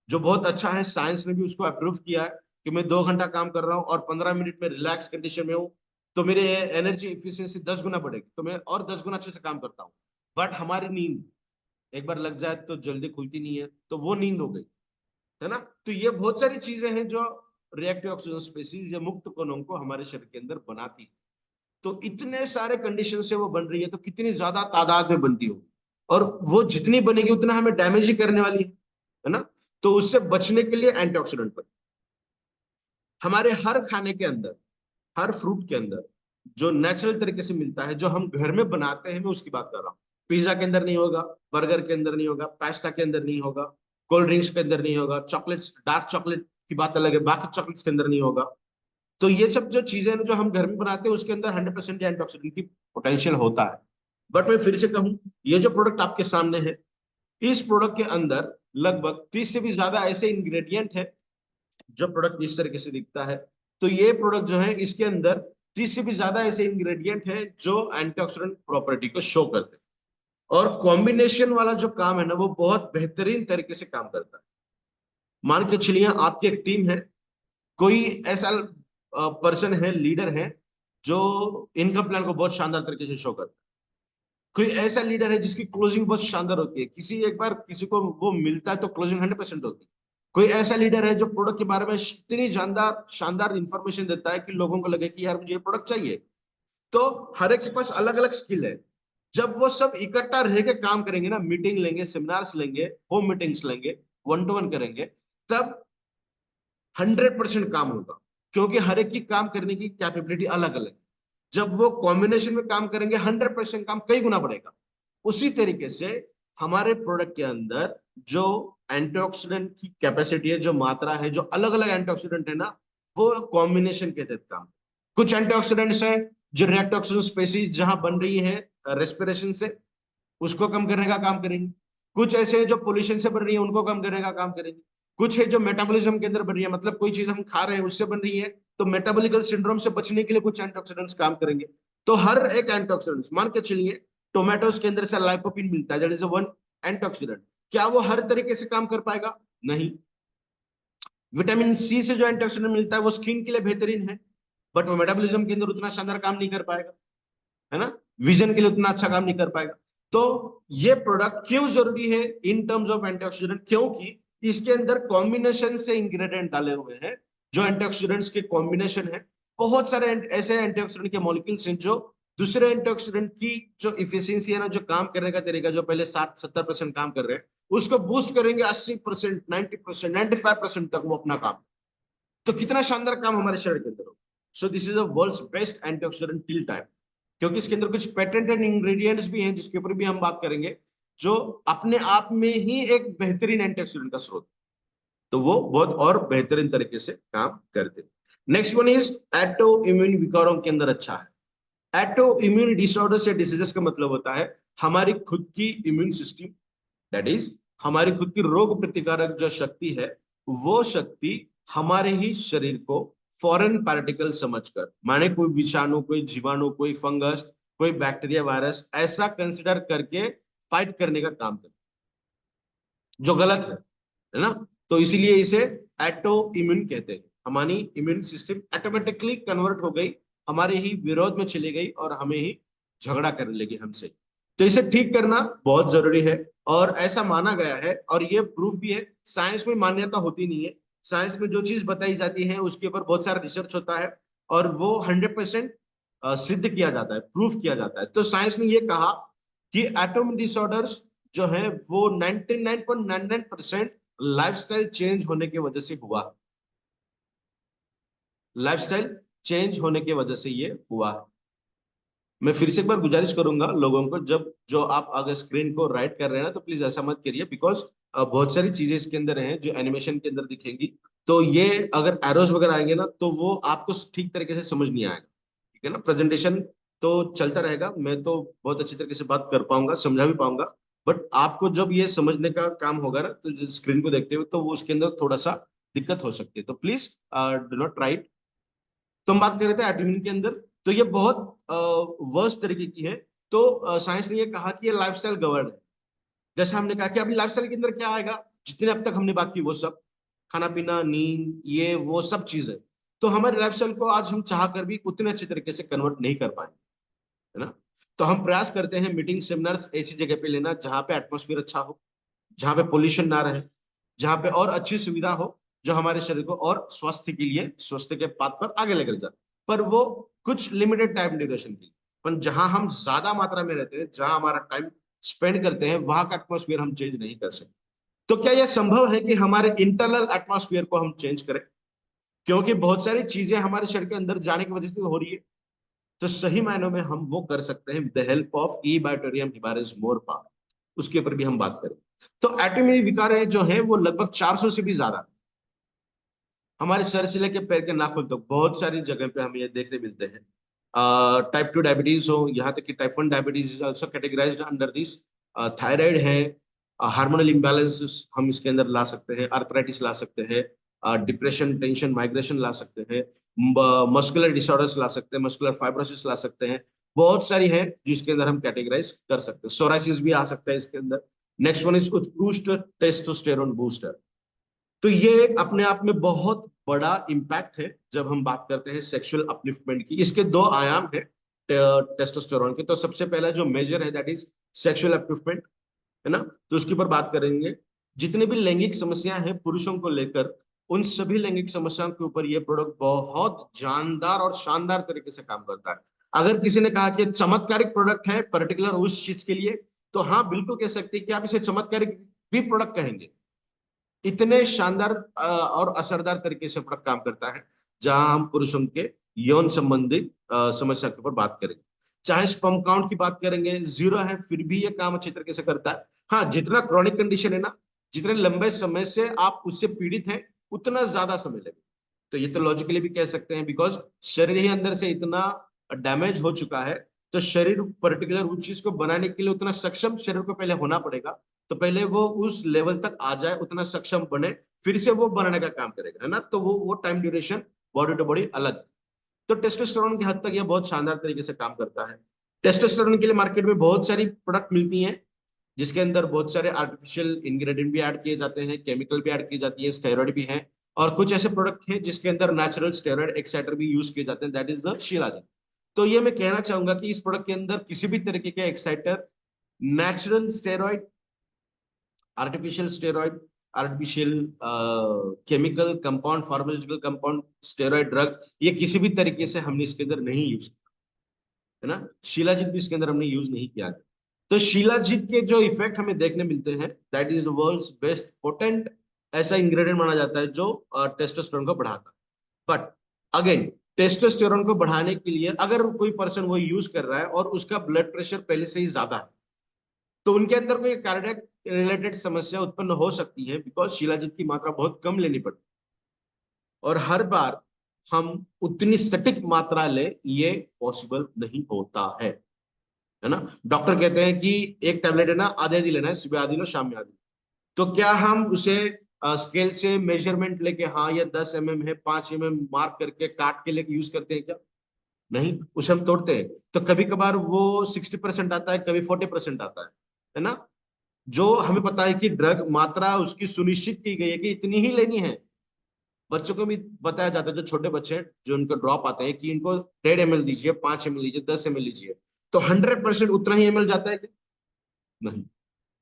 जो बहुत अच्छा है, साइंस ने भी उसको अप्रूव किया है कि मैं 2 घंटा काम कर रहा हूँ और 15 मिनट में रिलैक्स कंडीशन में हूँ, तो मेरे एनर्जी इफिशियंसी 10 गुना बढ़ेगी, तो मैं और 10 गुना अच्छे से काम करता हूँ। बट हमारी नींद एक बार लग जाए तो जल्दी खुलती नहीं है, तो वो नींद हो गई, है ना। तो ये बहुत सारी चीजें हैं जो रिएक्टिव ऑक्सीजन स्पेसीज या मुक्त कणों को हमारे शरीर के अंदर बनाती है। तो इतने सारे कंडीशन से वो बन रही है, तो कितनी ज्यादा तादाद में बनती होगी, और वो जितनी बनेगी उतना हमें डैमेज ही करने वाली है ना। तो उससे बचने के लिए एंटीऑक्सीडेंट पर हमारे हर खाने के अंदर, हर फ्रूट के अंदर जो नेचुरल तरीके से मिलता है, जो हम घर में बनाते हैं, मैं उसकी बात कर रहा हूँ। पिज्जा के अंदर नहीं होगा, बर्गर के अंदर नहीं होगा, पास्ता के अंदर नहीं होगा, कोल्ड ड्रिंक्स के अंदर नहीं होगा, चॉकलेट्स, डार्क चॉकलेट की बात अलग है, बाकी चॉकलेट्स के अंदर नहीं होगा। तो ये सब जो चीजें हैं जो हम घर में बनाते हैं उसके अंदर 100% एंटीऑक्सीडेंट की पोटेंशियल होता है। बट मैं फिर से कहूं, ये जो प्रोडक्ट आपके सामने है, इस प्रोडक्ट के अंदर लगभग 30 से भी ज्यादा ऐसे इंग्रेडिएंट है, जो प्रोडक्ट इस तरीके से दिखता है, तो ये प्रोडक्ट जो है इसके अंदर 30 से भी ज्यादा ऐसे इंग्रेडिएंट हैं जो एंटीऑक्सीडेंट प्रॉपर्टी को शो करते हैं। और कॉम्बिनेशन वाला जो काम है ना, वो बहुत बेहतरीन तरीके से काम करता है। मान के चलिए आपकी एक टीम है, कोई ऐसा पर्सन है, लीडर है, जो इनकम प्लान को बहुत शानदार तरीके से शो करता है। कोई ऐसा लीडर है जिसकी क्लोजिंग बहुत शानदार होती है, किसी एक बार किसी को वो मिलता है तो क्लोजिंग 100% होती है। कोई ऐसा लीडर है जो प्रोडक्ट के बारे में इतनी शानदार शानदार इंफॉर्मेशन देता है कि लोगों को लगे कि यार मुझे ये प्रोडक्ट चाहिए। तो हर एक के पास अलग अलग स्किल है। जब वो सब इकट्ठा रह के काम करेंगे ना, मीटिंग लेंगे, सेमिनार्स लेंगे, होम मीटिंग्स लेंगे, वन टू वन करेंगे, तब 100% काम होगा, क्योंकि हर एक की काम करने की कैपेबिलिटी अलग अलग है। जब वो कॉम्बिनेशन में काम करेंगे 100% काम कई गुना बढ़ेगा। उसी तरीके से हमारे प्रोडक्ट के अंदर जो एंटीऑक्सीडेंट की कैपेसिटी है, जो मात्रा है, जो अलग अलग एंटीऑक्सीडेंट है ना, वो कॉम्बिनेशन के तहत काम। कुछ एंटीऑक्सीडेंट्स हैं जो रिएक्ट ऑक्सीजन स्पेसीज जहां बन रही है रेस्पिरेशन से, उसको कम करने का काम करेंगे। कुछ ऐसे हैं जो पोल्यूशन से बन रही है, उनको कम करने का काम करेंगे। कुछ है जो मेटाबॉलिज्म के अंदर बन रही है, मतलब कोई चीज हम खा रहे हैं उससे बन रही है, तो मेटाबॉलिकल सिंड्रोम से बचने के लिए कुछ एंटीऑक्सीडेंट्स काम करेंगे। तो हर एक एंटीऑक्सीडेंट्स, मान के चलिए टोमेटोज के अंदर से लाइकोपिन मिलता है, दैट इज वन एंटीऑक्सीडेंट। क्या वो हर तरीके से काम कर पाएगा? नहीं। विटामिन सी से जो एंटीऑक्सीडेंट मिलता है वो स्किन के लिए बेहतरीन है, बट वो मेटाबॉलिज्म के अंदर उतना शानदार काम नहीं कर पाएगा, है ना। विजन के लिए उतना अच्छा काम नहीं कर पाएगा। तो ये प्रोडक्ट क्यों जरूरी है इन टर्म्स ऑफ एंटीऑक्सीडेंट? क्योंकि इसके अंदर कॉम्बिनेशन से इंग्रेडिएंट डाले हुए हैं, जो एंटीऑक्सीडेंट्स के कॉम्बिनेशन है। बहुत सारे ऐसे एंटीऑक्सीडेंट के मॉलिक्यूल्स हैं जो दूसरे एंटीऑक्सीडेंट की जो इफिशियंसी है ना, जो काम करने का तरीका, जो पहले 60-70% काम कर रहे हैं, उसको बूस्ट करेंगे 80%, 90%, 95% तक वो अपना काम। तो कितना शानदार काम हमारे शरीर के अंदर हो। So this is the world's best antioxidant till time, क्योंकि इसके अंदर कुछ पेटेंटेड इंग्रेडिएंट्स भी हैं जिसके ऊपर भी हम बात करेंगे, जो अपने आप में ही एक बेहतरीन एंटीऑक्सीडेंट का स्रोत। तो वो बहुत और बेहतरीन तरीके से काम करते हैं। Next one is auto immune विकारों के अंदर अच्छा है। एटो इम्यून डिसऑर्डर से डिसीजेस का मतलब होता है हमारी खुद की इम्यून सिस्टम, दैट इज हमारी खुद की रोग प्रतिकारक जो शक्ति है, वो शक्ति हमारे ही शरीर को फॉरेन पार्टिकल समझकर, माने कोई विषाणु, कोई जीवाणु, कोई फंगस, कोई बैक्टीरिया, वायरस, ऐसा कंसिडर करके फाइट करने का काम करता है, जो गलत है ना। तो इसीलिए इसे एटो इम्यून कहते हैं। हमारी इम्यून सिस्टम ऑटोमेटिकली कन्वर्ट हो गई, हमारे ही विरोध में चली गई और हमें ही झगड़ा करने लगी हमसे। तो इसे ठीक करना बहुत जरूरी है, और ऐसा माना गया है, और ये प्रूफ भी है। साइंस में मान्यता होती नहीं है, साइंस में जो चीज बताई जाती है उसके ऊपर बहुत सारा रिसर्च होता है, और वो 100% सिद्ध किया जाता है, प्रूफ किया जाता है। तो साइंस ने ये कहा कि एटॉमिक डिसऑर्डर्स जो है वो 99.99% लाइफस्टाइल चेंज होने की वजह से हुआ। लाइफस्टाइल चेंज होने की वजह से ये हुआ। मैं फिर से एक बार गुजारिश करूंगा लोगों को, जब जो आप अगर स्क्रीन को राइट कर रहे हैं ना, तो प्लीज ऐसा मत करिए, बिकॉज बहुत सारी चीजें इसके अंदर हैं जो एनिमेशन के अंदर दिखेंगी। तो ये अगर एरोस वगैरह आएंगे ना, तो वो आपको ठीक तरीके से समझ नहीं आएगा, ठीक है ना। प्रेजेंटेशन तो चलता रहेगा, मैं तो बहुत अच्छी तरीके से बात कर पाऊंगा, समझा भी पाऊंगा, बट आपको जब ये समझने का काम होगा ना, तो स्क्रीन को देखते हुए, तो वो उसके अंदर थोड़ा सा दिक्कत हो सकती है। तो प्लीज डू नॉट राइट। तो हम बात कर रहे थे एटोमिन के अंदर, तो ये बहुत वर्स्ट तरीके की है। तो साइंस ने ये कहा कि ये लाइफस्टाइल गवर्न है। जैसे हमने कहा कि अभी लाइफस्टाइल के अंदर क्या आएगा, जितने अब तक हमने बात की वो सब, खाना पीना, नींद, ये वो सब चीजें। तो हमारे लाइफस्टाइल को आज हम चाह कर भी उतने अच्छे तरीके से कन्वर्ट नहीं कर पाएंगे, है ना। तो हम प्रयास करते हैं मीटिंग सेमिनार्स ऐसी जगह पे लेना जहाँ पे एटमोसफियर अच्छा हो, जहाँ पे पोल्यूशन ना रहे, जहाँ पे और अच्छी सुविधा हो, जो हमारे शरीर को और स्वास्थ्य के लिए, स्वास्थ्य के पाथ पर आगे लेकर जाए। पर वो कुछ लिमिटेड टाइम ड्यूरेशन के लिए। पर जहां हम ज्यादा मात्रा में रहते हैं, जहां हमारा टाइम स्पेंड करते हैं, वहां का एटमोसफियर हम चेंज नहीं कर सकते। तो क्या यह संभव है कि हमारे इंटरनल एटमोसफियर को हम चेंज करें? क्योंकि बहुत सारी चीजें हमारे शरीर के अंदर जाने की वजह से हो रही है। तो सही मायनों में हम वो कर सकते हैं with the help of e Biotorium हिबारिस मोर पावर। उसके ऊपर भी हम बात करें। तो एटॉमिक विकार जो है वो लगभग 400 से भी ज्यादा, हमारे सर से लेकर पैर के नाखून तक बहुत सारी जगह पे हमें ये देखने मिलते हैं। टाइप 2 डायबिटीज हो, यहाँ तक कि type 1 diabetes is also categorised under this. Thyroid है, हार्मोनल इम्बैलेंस हम इसके अंदर ला सकते हैं, आर्थराइटिस ला सकते हैं, डिप्रेशन, टेंशन, माइग्रेशन ला सकते हैं, मस्कुलर डिसऑर्डर्स ला सकते हैं, मस्कुलर फाइब्रोसिस ला सकते हैं। बहुत सारी है जिसके अंदर हम कैटेगराइज कर सकते हैं। सोराइसिस भी आ सकता है इसके अंदर। नेक्स्ट वन इज उत्कृष्ट टेस्टोस्टेरोन बूस्टर। तो ये एक अपने आप में बहुत बड़ा इम्पैक्ट है जब हम बात करते हैं सेक्सुअल अपलिफ्टमेंट की। इसके दो आयाम है टेस्टोस्टेरोन के। तो सबसे पहला जो मेजर है दैट इज सेक्सुअल अपलिफ्टमेंट, है ना। तो उसके ऊपर बात करेंगे। जितने भी लैंगिक समस्याएं हैं पुरुषों को लेकर, उन सभी लैंगिक समस्याओं के ऊपर ये प्रोडक्ट बहुत जानदार और शानदार तरीके से काम करता है। अगर किसी ने कहा कि चमत्कारिक प्रोडक्ट है पर्टिकुलर उस चीज के लिए, तो हाँ बिल्कुल कह सकते हैं कि आप इसे चमत्कारिक भी प्रोडक्ट कहेंगे। इतने शानदार और असरदार तरीके से प्रोडक्ट काम करता है। जहां हम पुरुषों के यौन संबंधी समस्या के ऊपर बात करेंगे, चाहे स्पर्म काउंट की बात करेंगे, जीरो है फिर भी ये काम अच्छे तरीके से करता है। हाँ, जितना क्रॉनिक कंडीशन है ना, जितने लंबे समय से आप उससे पीड़ित हैं, उतना ज्यादा समय लगेगा। तो ये तो लॉजिकली भी कह सकते हैं, बिकॉज शरीर ही अंदर से इतना डैमेज हो चुका है। तो शरीर पर्टिकुलर उस चीज को बनाने के लिए उतना सक्षम शरीर को पहले होना पड़ेगा। तो पहले वो उस लेवल तक आ जाए, उतना सक्षम बने, फिर से वो बनाने का काम करेगा, है ना। तो वो time duration body to body अलग है। तो टेस्टोस्टेरोन की हद तक ये बहुत शानदार तरीके से काम करता है। टेस्टोस्टेरोन के लिए मार्केट में बहुत सारी प्रोडक्ट मिलती हैं, जिसके अंदर बहुत सारे आर्टिफिशियल इंग्रेडिएंट भी ऐड किए जाते हैं, केमिकल भी ऐड किए जाती है, स्टेरॉइड भी है। और कुछ ऐसे प्रोडक्ट हैं जिसके अंदर नेचुरल स्टेरॉइड एक्साइटर भी यूज किए जाते हैं, दैट इज द शिलाजीत। तो ये मैं कहना चाहूंगा कि इस प्रोडक्ट के अंदर किसी भी तरीके के exciter, natural steroid, artificial steroid, artificial chemical compound, pharmaceutical compound, steroid drug, ये किसी भी तरीके से हमने इसके अंदर नहीं यूज किया, है ना। शिलाजीत भी इसके अंदर हमने यूज नहीं किया है। तो शिलाजीत के जो इफेक्ट हमें देखने मिलते हैं, that is the world's best potent ऐसा इंग्रेडिएंट माना जाता है जो टेस्टोस्टेरोन को बढ़ाता है। बट अगेन, टेस्टोस्टेरोन को बढ़ाने के लिए अगर कोई पर्सन वो यूज कर रहा है और उसका ब्लड प्रेशर पहले से ही ज्यादा है, तो उनके अंदर कोई कार्डियक रिलेटेड समस्या उत्पन्न हो सकती है, बिकॉज शिलाजीत की मात्रा बहुत कम लेनी पड़ती है। और हर बार हम उतनी सटीक मात्रा ले, ये पॉसिबल नहीं होता है ना। डॉक्टर कहते हैं कि एक टैबलेट है ना, आधे आधी लेना है, सुबह आधी लो शाम में आधी। तो क्या हम उसे स्केल से मेजरमेंट लेके, हाँ ये 10 mm है, 5 mm मार्क करके काट के लेके यूज करते हैं क्या? नहीं, उसे हम तोड़ते हैं। तो कभी कभार वो 60% आता है, कभी 40% आता है ना। जो हमें पता है कि ड्रग मात्रा उसकी सुनिश्चित की गई है कि इतनी ही लेनी है। बच्चों को भी बताया जाता है, जो छोटे बच्चे हैं जो उनको ड्रॉप आते हैं, कि इनको 1.5 ml दीजिए, 5 ml लीजिए, 10 ml लीजिए। तो 100% उतना ही ml जाता है क्या? नहीं,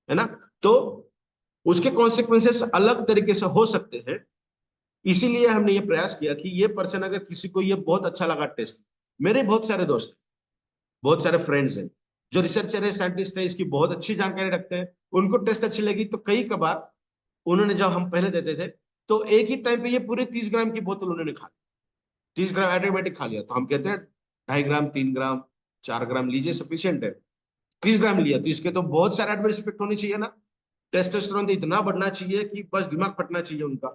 है ना। तो उसके कॉन्सिक्वेंसेस अलग तरीके से हो सकते हैं। इसीलिए हमने ये प्रयास किया कि ये पर्सन, अगर किसी को ये बहुत अच्छा लगा टेस्ट, मेरे बहुत सारे दोस्त, बहुत सारे फ्रेंड्स हैं जो रिसर्चर है, साइंटिस्ट है, इसकी बहुत अच्छी जानकारी रखते हैं, उनको टेस्ट अच्छी लगी तो कई कबार उन्होंने, जब हम पहले देते थे, तो एक ही टाइम पे ये पूरे 30 ग्राम की बोतल उन्होंने खा ली। 30 ग्राम एटोमेटिक खा लिया। तो हम कहते हैं 2.5 ग्राम, 3 ग्राम, 4 ग्राम लीजिए, सफिशियंट है। 30 ग्राम लिया तो इसके तो बहुत सारे एडवर्स इफेक्ट होने चाहिए ना। टेस्टोस्टेरोन तो इतना बढ़ना चाहिए कि बस दिमाग फटना चाहिए उनका।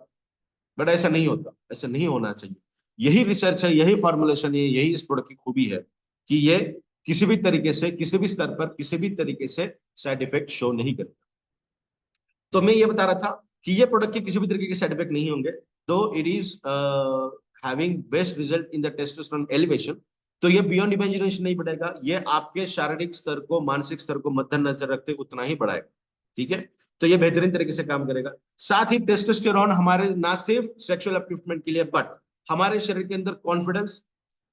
बट ऐसा नहीं होता, ऐसा नहीं होना चाहिए। यही रिसर्च है, यही फॉर्मुलेशन है, यही इस प्रोडक्ट की खूबी है कि ये किसी भी तरीके से, किसी भी स्तर पर, किसी भी तरीके से साइड इफेक्ट शो नहीं करता। तो मैं ये बता रहा था कि ये प्रोडक्ट के किसी भी तरीके के साइड इफेक्ट नहीं होंगे, दो it is having best result in the testosterone elevation. तो ये बियॉन्ड इमेजिनेशन नहीं बढ़ेगा, ये आपके शारीरिक स्तर को, मानसिक स्तर को मद्देनजर रखते उतना ही बढ़ाएगा। ठीक है। तो ये बेहतरीन तरीके से काम करेगा। साथ ही टेस्टोस्टेरोन हमारे ना सिर्फ सेक्सुअल अपलिफ्टमेंट के लिए, बट हमारे शरीर के अंदर कॉन्फिडेंस,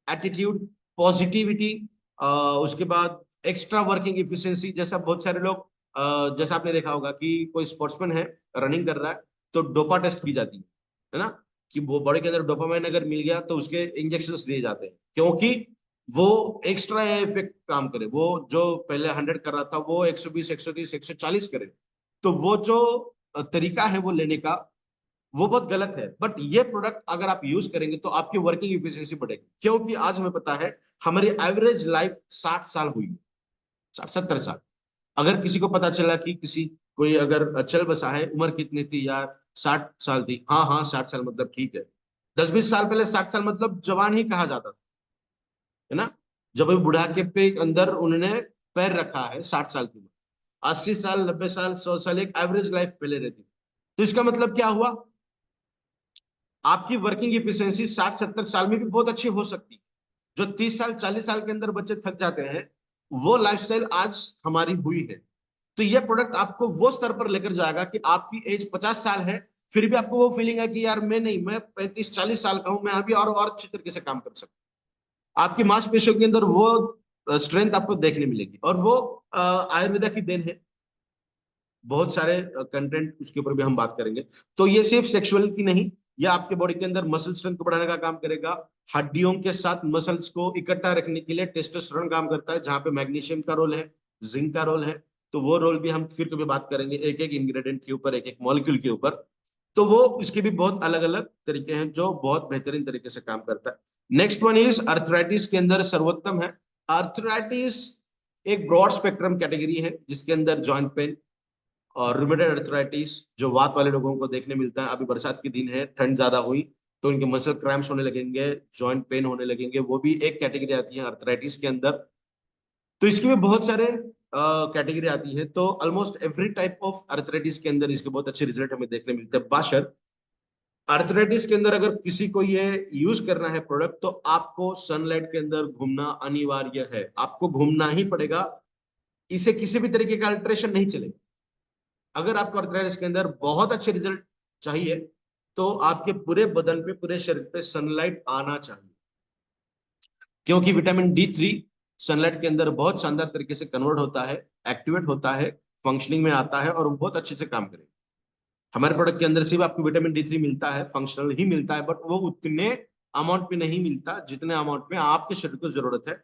एटीट्यूड, पॉजिटिविटी, उसके बाद एक्स्ट्रा वर्किंग इफिशियंसी, जैसा बहुत सारे लोग, जैसा आपने देखा होगा कि कोई स्पोर्ट्समैन है, रनिंग कर रहा है, तो डोपा टेस्ट की जाती है ना, कि वो बॉडी के अंदर डोपामाइन अगर मिल गया तो उसके इंजेक्शन दिए जाते हैं, क्योंकि वो एक्स्ट्रा इफेक्ट काम करे, वो जो पहले 100 कर रहा था वो 120, 130, 140 करे। तो वो जो तरीका है वो लेने का, वो बहुत गलत है। बट ये प्रोडक्ट अगर आप यूज करेंगे तो आपकी वर्किंग इफिशियंसी बढ़ेगी, क्योंकि आज हमें पता है हमारी एवरेज लाइफ 60 साल हुई है, 60-70 साल। अगर किसी को पता चला कि किसी, कोई अगर चल बसा है, उम्र कितनी थी यार, 60 साल थी, हाँ हाँ 60 साल मतलब ठीक है। 10-20 साल पहले 60 साल मतलब जवान ही कहा जाता था, है ना। जब अभी बुढ़ापे पे अंदर उन्होंने पैर रखा है 60 साल की उम्र, 80 साल, 90 साल, 100 साल एक एवरेज लाइफ पहले रहती। तो इसका मतलब क्या हुआ, आपकी वर्किंग इफिशियंसी 60-70 साल में भी बहुत अच्छी हो सकती है। जो 30 साल, 40 साल के अंदर बच्चे थक जाते हैं, वो लाइफस्टाइल आज हमारी हुई है। तो ये प्रोडक्ट आपको वो स्तर पर लेकर जाएगा कि आपकी एज 50 साल है, फिर भी आपको वो फीलिंग है कि यार मैं नहीं, मैं 35-40 साल का हूं, मैं अभी और अच्छी तरीके से काम कर सकता हूं। आपकी मांसपेशियों के अंदर वो स्ट्रेंथ आपको देखने मिलेगी, और वो आयुर्वेदा की देन है। बहुत सारे कंटेंट उसके ऊपर भी हम बात करेंगे। तो ये सिर्फ सेक्सुअल की नहीं, या आपके बॉडी के अंदर मसल स्ट्रेंथ को बढ़ाने का काम करेगा। हड्डियों के साथ मसल्स को इकट्ठा रखने के लिए टेस्टोस्टेरोन काम करता है, जहां पे मैग्नीशियम का रोल है, जिंक का रोल है। तो वो रोल भी हम फिर कभी बात करेंगे, एक एक इंग्रेडिएंट के ऊपर, एक एक मॉलिक्यूल के ऊपर। तो वो इसके भी बहुत अलग अलग तरीके हैं जो बहुत बेहतरीन तरीके से काम करता है। नेक्स्ट वन इज अर्थराइटिस के अंदर सर्वोत्तम है। अर्थराइटिस एक ब्रॉड स्पेक्ट्रम कैटेगरी है जिसके अंदर जॉइंट पेन और रूमेटॉइड अर्थराइटिस, जो वात वाले लोगों को देखने मिलता है। अभी बरसात के दिन है, ठंड ज्यादा हुई तो इनके मसल क्रैम्प्स होने लगेंगे, जॉइंट पेन होने लगेंगे, वो भी एक कैटेगरी आती है अर्थराइटिस के अंदर। तो इसके भी बहुत सारे कैटेगरी आती है। तो almost every type of arthritis के अंदर इसके बहुत अच्छे रिजल्ट हमें देखने मिलते हैं। बाशर अर्थराइटिस के अंदर अगर किसी को ये यूज करना है प्रोडक्ट, तो आपको सनलाइट के अंदर घूमना अनिवार्य है, आपको घूमना ही पड़ेगा। इसे किसी भी तरीके का अल्ट्रेशन नहीं चलेगा। अगर आपको अर्थराइटिस के अंदर बहुत अच्छे रिजल्ट चाहिए, तो आपके पूरे बदन पे, पूरे शरीर पे सनलाइट आना चाहिए, क्योंकि विटामिन D3 सनलाइट के अंदर बहुत शानदार तरीके से कन्वर्ट होता है, एक्टिवेट होता है, फंक्शनिंग में आता है और बहुत अच्छे से काम करेगा। हमारे प्रोडक्ट के अंदर सिर्फ आपको विटामिन D3 मिलता है, फंक्शनल ही मिलता है, बट वो उतने अमाउंट में नहीं मिलता जितने अमाउंट में आपके शरीर को जरूरत है।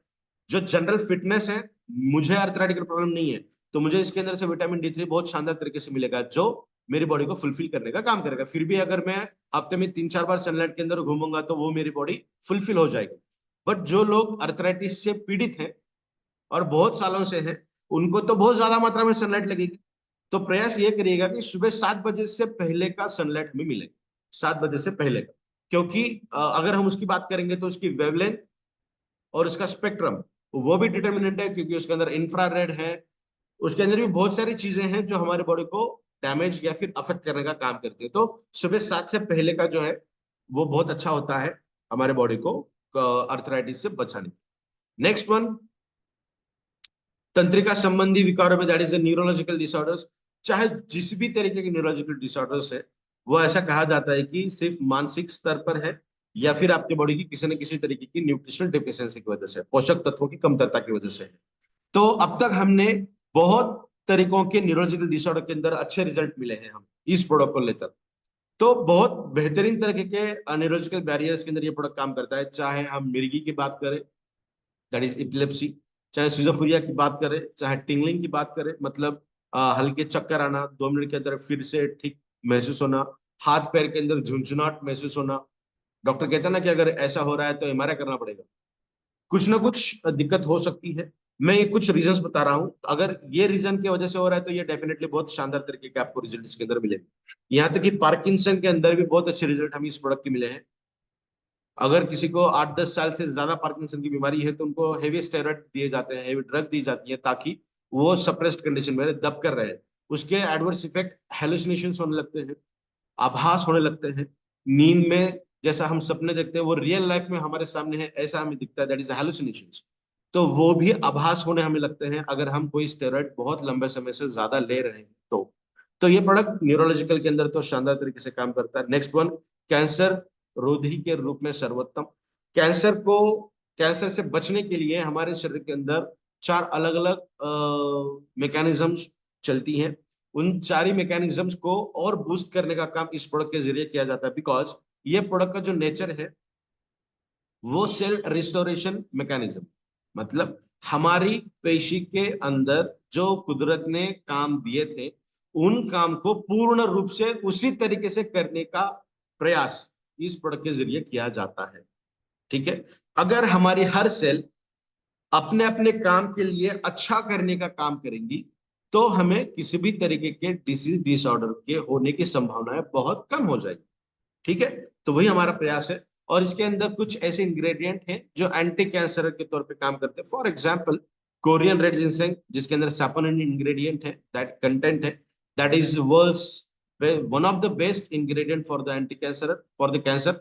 जो जनरल फिटनेस है, मुझे अर्थराइटिस प्रॉब्लम नहीं है, तो मुझे इसके अंदर से विटामिन D3 बहुत शानदार तरीके से मिलेगा, जो मेरी बॉडी को फुलफिल करने का काम करेगा। फिर भी अगर मैं हफ्ते में 3-4 बार सनलाइट के अंदर घूमूंगा, तो वो मेरी बॉडी फुलफिल हो जाएगी। बट जो लोग अर्थराइटिस से पीड़ित हैं और बहुत सालों से हैं, उनको तो बहुत ज्यादा मात्रा में सनलाइट लगेगी। तो प्रयास ये करिएगा कि सुबह 7 बजे से पहले का सनलाइट हमें मिले, 7 बजे से पहले का। क्योंकि अगर हम उसकी बात करेंगे तो उसकी वेवलेंथ और उसका स्पेक्ट्रम वो भी डिटर्मिनेंट है, क्योंकि उसके अंदर इंफ्रारेड है, उसके अंदर भी बहुत सारी चीजें हैं जो हमारे बॉडी को डैमेज या फिर अफेक्ट करने का काम करती है। तो सुबह 7 से पहले का जो है वो बहुत अच्छा होता है हमारे बॉडी को अर्थराइटिस से बचाने। नेक्स्ट वन, तंत्रिका संबंधी विकारों में, that is the neurological disorders. चाहे जिस भी तरीके के न्यूरोलॉजिकल डिसऑर्डर्स है, वो ऐसा कहा जाता है कि सिर्फ मानसिक स्तर पर है या फिर आपके बॉडी की किसी न किसी तरीके की न्यूट्रिशनल डिफिशियंसी की वजह से, पोषक तत्वों की कमतरता की वजह से है। तो अब तक हमने बहुत तरीकों के न्यूरोलॉजिकल डिसऑर्डर के अंदर अच्छे रिजल्ट मिले हैं हम इस प्रोडक्ट को लेकर। तो बहुत बेहतरीन तरीके के न्यूरोलॉजिकल बैरियर्स के अंदर ये प्रोडक्ट काम करता है। चाहे हम मिर्गी की बात करें, दैट इज इपिलेप्सी, चाहे सिजोफ्रेनिया की बात करें, चाहे टिंगलिंग की बात करें, मतलब हल्के चक्कर आना, 2 मिनट के अंदर फिर से ठीक महसूस होना, हाथ पैर के अंदर झुंझुनाहट महसूस होना। डॉक्टर कहता है ना कि अगर ऐसा हो रहा है तो एमआरआई करना पड़ेगा। कुछ ना कुछ दिक्कत हो सकती है। मैं ये कुछ रीजंस बता रहा हूं, अगर ये रीजन की वजह से हो रहा है तो ये डेफिनेटली बहुत शानदार तरीके के आपको रिजल्ट इसके अंदर मिलेंगे। यहाँ तक कि पार्किंसन के अंदर भी बहुत अच्छे रिजल्ट हमें इस प्रोडक्ट के मिले हैं। अगर किसी को 8-10 साल से ज्यादा पार्किंसन की बीमारी है, तो उनको हेवी स्टेरॉइड दिए जाते हैं, हेवी ड्रग दी जाती है, ताकि वो सप्रेस्ड कंडीशन में दब कर रहे। उसके एडवर्स इफेक्ट हेलुसिनेशन होने लगते हैं, आभास होने लगते हैं, नींद में जैसा हम सपने देखते हैं वो रियल लाइफ में हमारे सामने है ऐसा हमें दिखता है, दैट इज हेलुसिनेशंस। तो वो भी आभास होने हमें लगते हैं अगर हम कोई स्टेरॉइड बहुत लंबे समय से ज्यादा ले रहे हैं तो ये प्रोडक्ट न्यूरोलॉजिकल के अंदर तो शानदार तरीके से काम करता है। नेक्स्ट वन, कैंसर रोधी के रूप में सर्वोत्तम। कैंसर को, कैंसर से बचने के लिए हमारे शरीर के अंदर 4 अलग अलग मैकेनिज्म्स चलती हैं। उन 4 ही मैकेनिज्म्स को और बूस्ट करने का काम इस प्रोडक्ट के जरिए किया जाता है, बिकॉज ये प्रोडक्ट का जो नेचर है वो सेल रिस्टोरेशन मैकेनिज्म, मतलब हमारी पेशी के अंदर जो कुदरत ने काम दिए थे, उन काम को पूर्ण रूप से उसी तरीके से करने का प्रयास इस प्रोडक्ट के जरिए किया जाता है। ठीक है, अगर हमारी हर सेल अपने अपने काम के लिए अच्छा करने का काम करेंगी, तो हमें किसी भी तरीके के डिसीज डिसऑर्डर के होने की संभावनाएं बहुत कम हो जाएगी। ठीक है, तो वही हमारा प्रयास है। और इसके अंदर कुछ ऐसे इंग्रेडिएंट हैं जो एंटी कैंसर के तौर पे काम करते हैं। For example, Korean red ginseng, जिसके अंदर सैपोनिन इंग्रेडिएंट है, दैट कंटेंट है, that is world's one of the best ingredient for the anti cancer, for the cancer.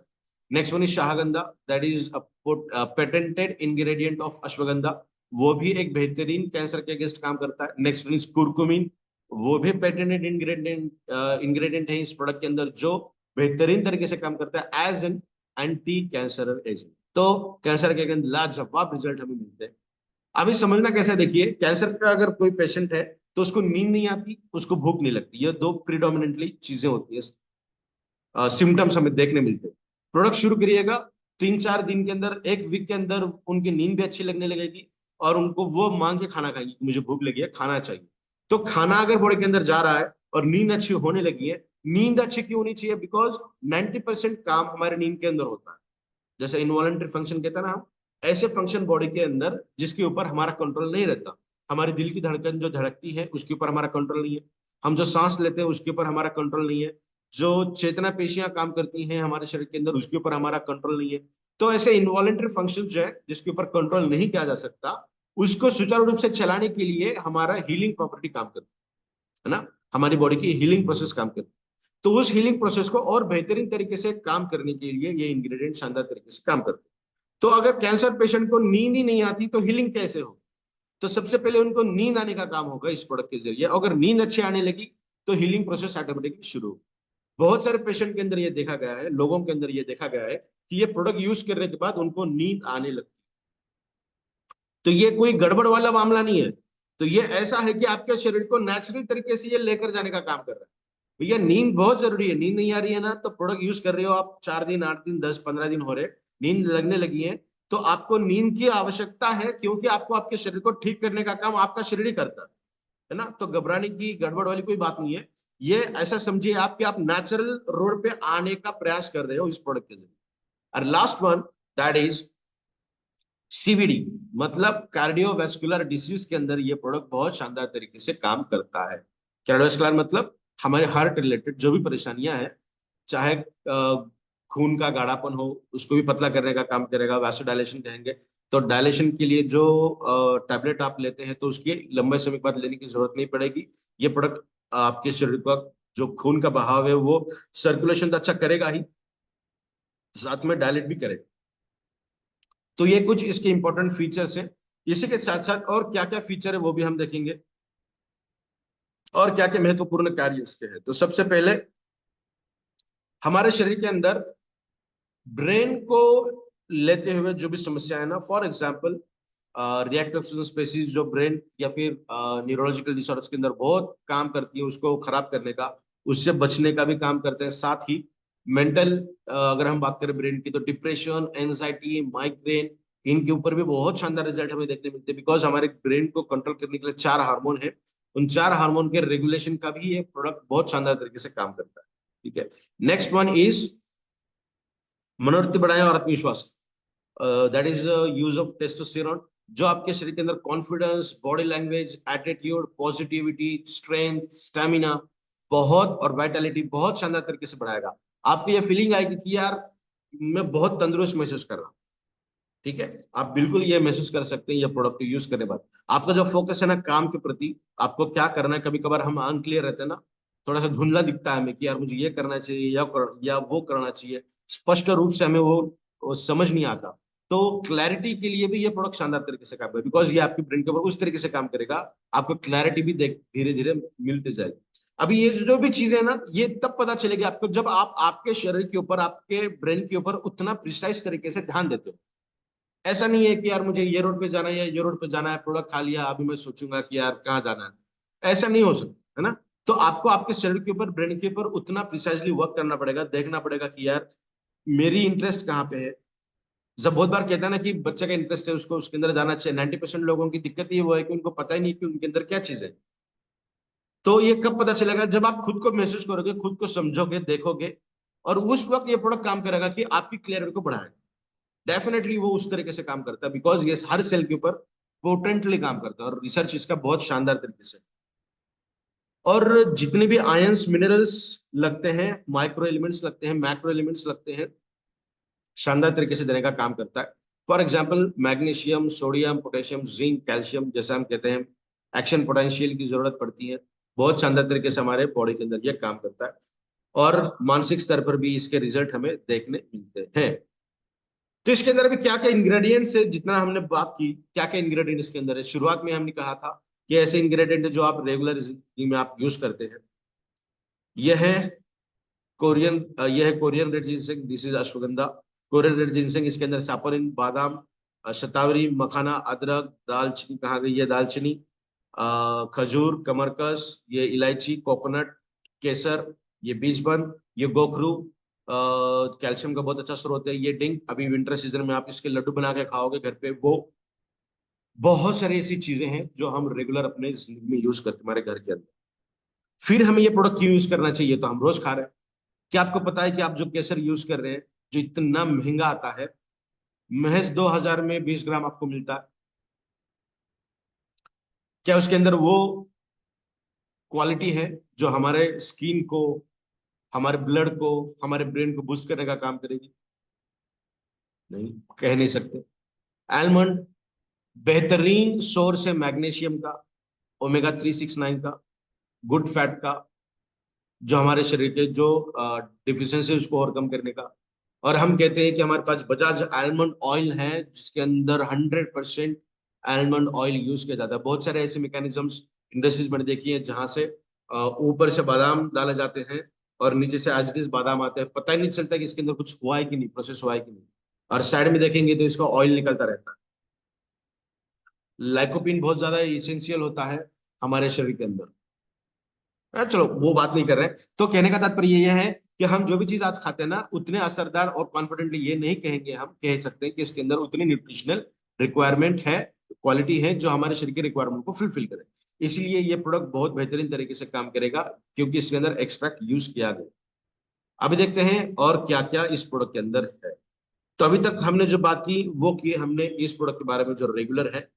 Next one is Shahgandha, that is patented ingredient of ashwagandha, वो भी एक बेहतरीन कैंसर के अगेंस्ट काम करता है। नेक्स्ट वन इज कुरकुमिन, वो भी पेटेंटेड इंग्रेडिएंट है इस प्रोडक्ट के अंदर, जो बेहतरीन तरीके से काम करता है as an anti cancer agent. तो कैंसर के अगेंस्ट लाजवाब रिजल्ट हमें मिलते हैं। अभी समझना कैसे, देखिए, कैंसर का अगर कोई पेशेंट है तो उसको नींद नहीं आती, उसको भूख नहीं लगती, ये दो प्रिडोमिनेंटली चीजें होती है। सिम्टम्स हमें देखने मिलते हैं। प्रोडक्ट शुरू करिएगा, 3-4 दिन के अंदर, एक वीक के अंदर उनकी नींद भी अच्छी लगने लगेगी और उनको वो मांग के खाना खाएंगे, मुझे भूख लगी है, खाना चाहिए। तो खाना अगर बॉडी के अंदर जा रहा है और नींद अच्छी होने लगी है, नींद अच्छी क्यों होनी चाहिए? बिकॉज 90% काम हमारे नींद के अंदर होता है। जैसे इनवॉलंटरी फंक्शन कहते हैं ना हम, ऐसे फंक्शन बॉडी के अंदर जिसके ऊपर हमारा कंट्रोल नहीं रहता। हमारी दिल की धड़कन जो धड़कती है उसके ऊपर हमारा कंट्रोल नहीं है, हम जो सांस लेते हैं उसके ऊपर हमारा कंट्रोल नहीं है, जो चेतना पेशियां काम करती हैं हमारे शरीर के अंदर उसके ऊपर हमारा कंट्रोल नहीं है। तो ऐसे इनवॉलंटरी फंक्शन जो है जिसके ऊपर कंट्रोल नहीं किया जा सकता, उसको सुचारू रूप से चलाने के लिए हमारा हीलिंग प्रॉपर्टी काम करती है ना, हमारी बॉडी की हीलिंग प्रोसेस काम करती है। तो उस हीलिंग प्रोसेस को और बेहतरीन तरीके से काम करने के लिए ये इंग्रेडिएंट शानदार तरीके से काम करते हैं। तो अगर कैंसर पेशेंट को नींद ही नहीं आती तो हीलिंग कैसे हो? तो सबसे पहले उनको नींद आने का काम होगा इस प्रोडक्ट के जरिए। अगर नींद अच्छी आने लगी तो हीलिंग प्रोसेस ऑटोमेटिकली शुरू हो। बहुत सारे पेशेंट के अंदर ये देखा गया है, लोगों के अंदर ये देखा गया है कि ये प्रोडक्ट यूज करने के बाद उनको नींद आने लगती है। तो ये कोई गड़बड़ वाला मामला नहीं है। तो ये ऐसा है कि आपके शरीर को नेचुरल तरीके से ये लेकर जाने का काम कर रहा है। भैया नींद बहुत जरूरी है, नींद नहीं आ रही है ना, तो प्रोडक्ट यूज कर रहे हो आप, 4 दिन, 8 दिन, 10-15 दिन हो रहे, नींद लगने लगी है, तो आपको नींद की आवश्यकता है, क्योंकि आपको आपके शरीर को ठीक करने का काम आपका शरीर ही करता है ना। तो घबराने की, गड़बड़ वाली कोई बात नहीं है। ये ऐसा समझिए आप कि आप नेचुरल रोड पे आने का प्रयास कर रहे हो इस प्रोडक्ट के जरिए। और last one, that is CVD, मतलब कार्डियोवैस्कुलर डिसीज के अंदर ये प्रोडक्ट बहुत शानदार तरीके से काम करता है। कार्डियोवैस्कुलर मतलब हमारे हार्ट रिलेटेड जो भी परेशानियां हैं, चाहे खून का गाढ़ापन हो उसको भी पतला करने का काम करेगा, वैसोडायलेशन कहेंगे। तो डायलेशन के लिए जो टैबलेट आप लेते हैं तो उसकी लंबे समय के बाद लेने की जरूरत नहीं पड़ेगी। ये प्रोडक्ट आपके शरीर का जो खून का बहाव है वो सर्कुलेशन तो अच्छा करेगा ही, साथ में डायलेट भी करेगा। तो ये कुछ इसके इंपॉर्टेंट फीचर्स हैं। इसी के साथ साथ और क्या क्या फीचर है वो भी हम देखेंगे, और क्या क्या महत्वपूर्ण कार्य इसके हैं। तो सबसे पहले, हमारे शरीर के अंदर ब्रेन को लेते हुए जो भी समस्या है ना, फॉर एग्जाम्पल रिएक्टिव स्पेसीज जो ब्रेन या फिर न्यूरोलॉजिकल डिसऑर्डर्स के अंदर बहुत काम करती है उसको खराब करने का, उससे बचने का भी काम करते हैं। साथ ही मेंटल, अगर हम बात करें ब्रेन की, तो डिप्रेशन, एंजाइटी, माइग्रेन, इनके ऊपर भी बहुत शानदार रिजल्ट हमें देखने मिलते हैं। बिकॉज हमारे ब्रेन को कंट्रोल करने के लिए 4 हार्मोन है, उन 4 हार्मोन के रेगुलेशन का भी ये प्रोडक्ट बहुत शानदार तरीके से काम करता है। ठीक है। नेक्स्ट वन इज मनोवृत्ति बढ़ाएं और आत्मविश्वास, that is use of testosterone, जो आपके शरीर के अंदर confidence, body language, attitude, positivity, strength, stamina बहुत, और वाइटलिटी बहुत शानदार तरीके से बढ़ाएगा। आपको ये फीलिंग आएगी कि यार मैं बहुत तंदुरुस्त महसूस कर रहा हूँ। ठीक है, आप बिल्कुल ये महसूस कर सकते हैं ये प्रोडक्ट यूज करने के बाद। आपका जो फोकस है ना काम के प्रति, आपको क्या करना है, कभी कभार हम अनक्लियर रहते हैं ना, थोड़ा सा धुंधला दिखता है हमें कि यार मुझे ये करना चाहिए या वो करना चाहिए, स्पष्ट रूप से हमें वो समझ नहीं आता। तो क्लैरिटी के लिए भी ये प्रोडक्ट शानदार तरीके से काम करेगा, बिकॉज ये आपके ब्रेन के ऊपर उस तरीके से काम करेगा, आपको क्लैरिटी भी देख धीरे धीरे मिलती जाएगी। अभी ये जो भी चीजें है ना, ये तब पता चलेगी आपको जब आप आपके शरीर के ऊपर, आपके ब्रेन के ऊपर उतना प्रिसाइज तरीके से ध्यान देते हो। ऐसा नहीं है कि यार मुझे ये रोड पे जाना है या ये रोड पे जाना है, प्रोडक्ट खा लिया अभी मैं सोचूंगा कि यार कहाँ जाना है, ऐसा नहीं हो सकता, है ना। तो आपको आपके शरीर के ऊपर, ब्रेन के ऊपर उतना प्रिसाइजली वर्क करना पड़ेगा, देखना पड़ेगा कि यार मेरी इंटरेस्ट कहाँ पे है। जब बहुत बार कहता है ना कि बच्चे का इंटरेस्ट है उसको उसके अंदर जाना चाहिए, 90% लोगों की दिक्कत ये वो है कि उनको पता ही नहीं कि उनके अंदर क्या चीज है। तो ये कब पता चलेगा? जब आप खुद को महसूस करोगे, खुद को समझोगे, देखोगे, और उस वक्त ये प्रोडक्ट काम करेगा कि आपकी क्लियरिटी को बढ़ाएगा। डेफिनेटली वो उस तरीके से काम करता है, बिकॉज ये हर सेल के ऊपर पोटेंटली काम करता है, और रिसर्च इसका बहुत शानदार तरीके से। और जितने भी आयंस, मिनरल्स लगते हैं, माइक्रो एलिमेंट्स लगते हैं, मैक्रो एलिमेंट्स लगते हैं, शानदार तरीके से देने का काम करता है। For example magnesium, sodium, potassium, zinc, calcium, जैसा हम कहते हैं एक्शन पोटेंशियल की जरूरत पड़ती है, बहुत शानदार तरीके से हमारे बॉडी के अंदर यह काम करता है। और मानसिक स्तर पर भी इसके रिजल्ट हमें देखने मिलते हैं। तो इसके अंदर अभी क्या क्या इंग्रेडिएंट्स है, जितना हमने बात की, क्या क्या इंग्रेडिएंट इसके अंदर है, शुरुआत में हमने कहा था कि ऐसे इंग्रेडिएंट है जो आप रेगुलर जिंदगी में आप यूज करते हैं। यह है कोरियन, यह है Korean red ginseng, this is ashwagandha. Korean red ginseng, इसके अंदर सैपोनिन, बादाम, शतावरी, मखाना, अदरक, दालचीनी, कहाँ गई है दालचीनी, खजूर, कमरकस, ये इलायची, कोकोनट, केसर, ये बीजबन, ये गोखरू, कैल्शियम का बहुत अच्छा स्रोत है। ये डिंक अभी विंटर सीजन में आप इसके लड्डू बना के खाओगे घर पे, वो बहुत सारी ऐसी चीजें हैं जो हम रेगुलर अपने जिंदगी में यूज करते हैं हमारे घर के अंदर। फिर हमें ये प्रोडक्ट क्यों यूज करना चाहिए, तो हम रोज खा रहे हैं। क्या आपको पता है कि आप जो केसर यूज कर रहे हैं, जो इतना महंगा आता है, महज 2000 में 20 ग्राम आपको मिलता है। क्या उसके अंदर वो क्वालिटी है जो हमारे स्किन को, हमारे ब्लड को, हमारे ब्रेन को बूस्ट करने का काम करेगी? नहीं, कह नहीं सकते। आलमंड बेहतरीन सोर्स है मैग्नीशियम का, ओमेगा 369 का, गुड फैट का, जो हमारे शरीर के जो डिफिशियंसी उसको ओवरकम करने का। और हम कहते हैं कि हमारे पास बजाज आलमंड ऑयल है जिसके अंदर 100% आलमंड ऑयल यूज किया जाता है। बहुत सारे ऐसे मैकेनिज्म्स इंडस्ट्रीज मैंने देखी है जहां से ऊपर से बादाम डाले जाते हैं और नीचे से एज इट इज बादाम आते हैं, पता ही नहीं चलता कि इसके अंदर कुछ हुआ है कि नहीं, प्रोसेस हुआ है कि नहीं। और साइड में देखेंगे तो इसका ऑयल निकलता रहता है। लाइकोपिन बहुत ज्यादा इसेंशियल होता है हमारे शरीर के अंदर। चलो वो बात नहीं कर रहे हैं। तो कहने का तात्पर्य ये है कि हम जो भी चीज आज खाते हैं ना, उतने असरदार और कॉन्फिडेंटली ये नहीं कहेंगे, हम कह सकते हैं कि इसके अंदर उतनी न्यूट्रिशनल रिक्वायरमेंट है, क्वालिटी है जो हमारे शरीर के रिक्वायरमेंट को फुलफिल करे। इसलिए ये प्रोडक्ट बहुत बेहतरीन तरीके से काम करेगा क्योंकि इसके अंदर एक्सट्रैक्ट यूज किया गया। अभी देखते हैं और क्या क्या इस प्रोडक्ट के अंदर है। तो अभी तक हमने जो बात की वो की हमने इस प्रोडक्ट के बारे में जो रेगुलर है।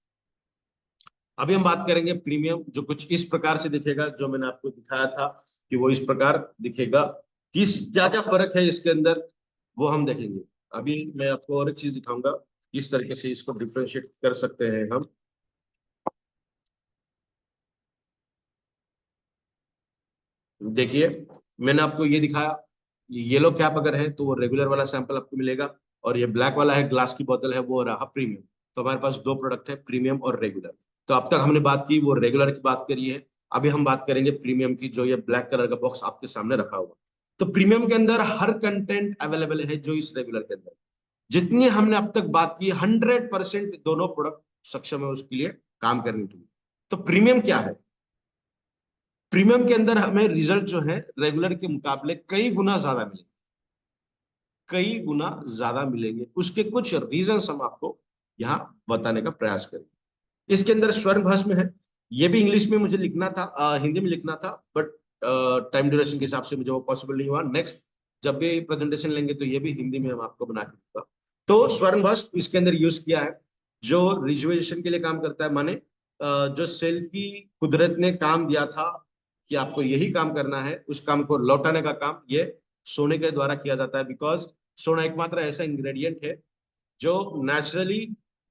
अभी हम बात करेंगे प्रीमियम, जो कुछ इस प्रकार से दिखेगा, जो मैंने आपको दिखाया था कि वो इस प्रकार दिखेगा। किस क्या क्या फर्क है इसके अंदर वो हम देखेंगे। अभी मैं आपको और एक चीज दिखाऊंगा किस तरीके से इसको डिफ्रेंशिएट कर सकते हैं हम। देखिए, मैंने आपको ये दिखाया, ये येलो कैप अगर है तो वो रेगुलर वाला सैंपल आपको मिलेगा, और ये ब्लैक वाला है ग्लास की बोतल है, वो रहा प्रीमियम। तो हमारे पास दो प्रोडक्ट है, प्रीमियम और रेगुलर। तो अब तक हमने बात की वो रेगुलर की बात करी है। अभी हम बात करेंगे प्रीमियम की, जो ये ब्लैक कलर का बॉक्स आपके सामने रखा हुआ। तो प्रीमियम के अंदर हर कंटेंट अवेलेबल है जो इस रेगुलर के अंदर। जितनी हमने अब तक बात की 100% दोनों प्रोडक्ट सक्षम है उसके लिए काम करने के लिए। तो प्रीमियम क्या है? प्रीमियम के अंदर हमें रिजल्ट जो है रेगुलर के मुकाबले कई गुना ज्यादा मिलेंगे, कई गुना ज्यादा मिलेंगे। उसके कुछ रीजंस हम आपको यहाँ बताने का प्रयास करेंगे। इसके अंदर स्वर्ण भस्म है। ये भी इंग्लिश में मुझे लिखना था, हिंदी में लिखना था, बट टाइम ड्यूरेशन के हिसाब से मुझे वो पॉसिबल नहीं हुआ। नेक्स्ट जब भी प्रेजेंटेशन लेंगे तो ये भी हिंदी में हम आपको बना के दूंगा। तो स्वर्ण भस्म इसके अंदर यूज किया है, जो रिजुवेशन के लिए काम करता है। माने जो सेल की कुदरत ने काम दिया था कि आपको यही काम करना है, उस काम को लौटाने का काम ये सोने के द्वारा किया जाता है। बिकॉज सोना एकमात्र ऐसा इंग्रेडिएंट है जो नेचुरली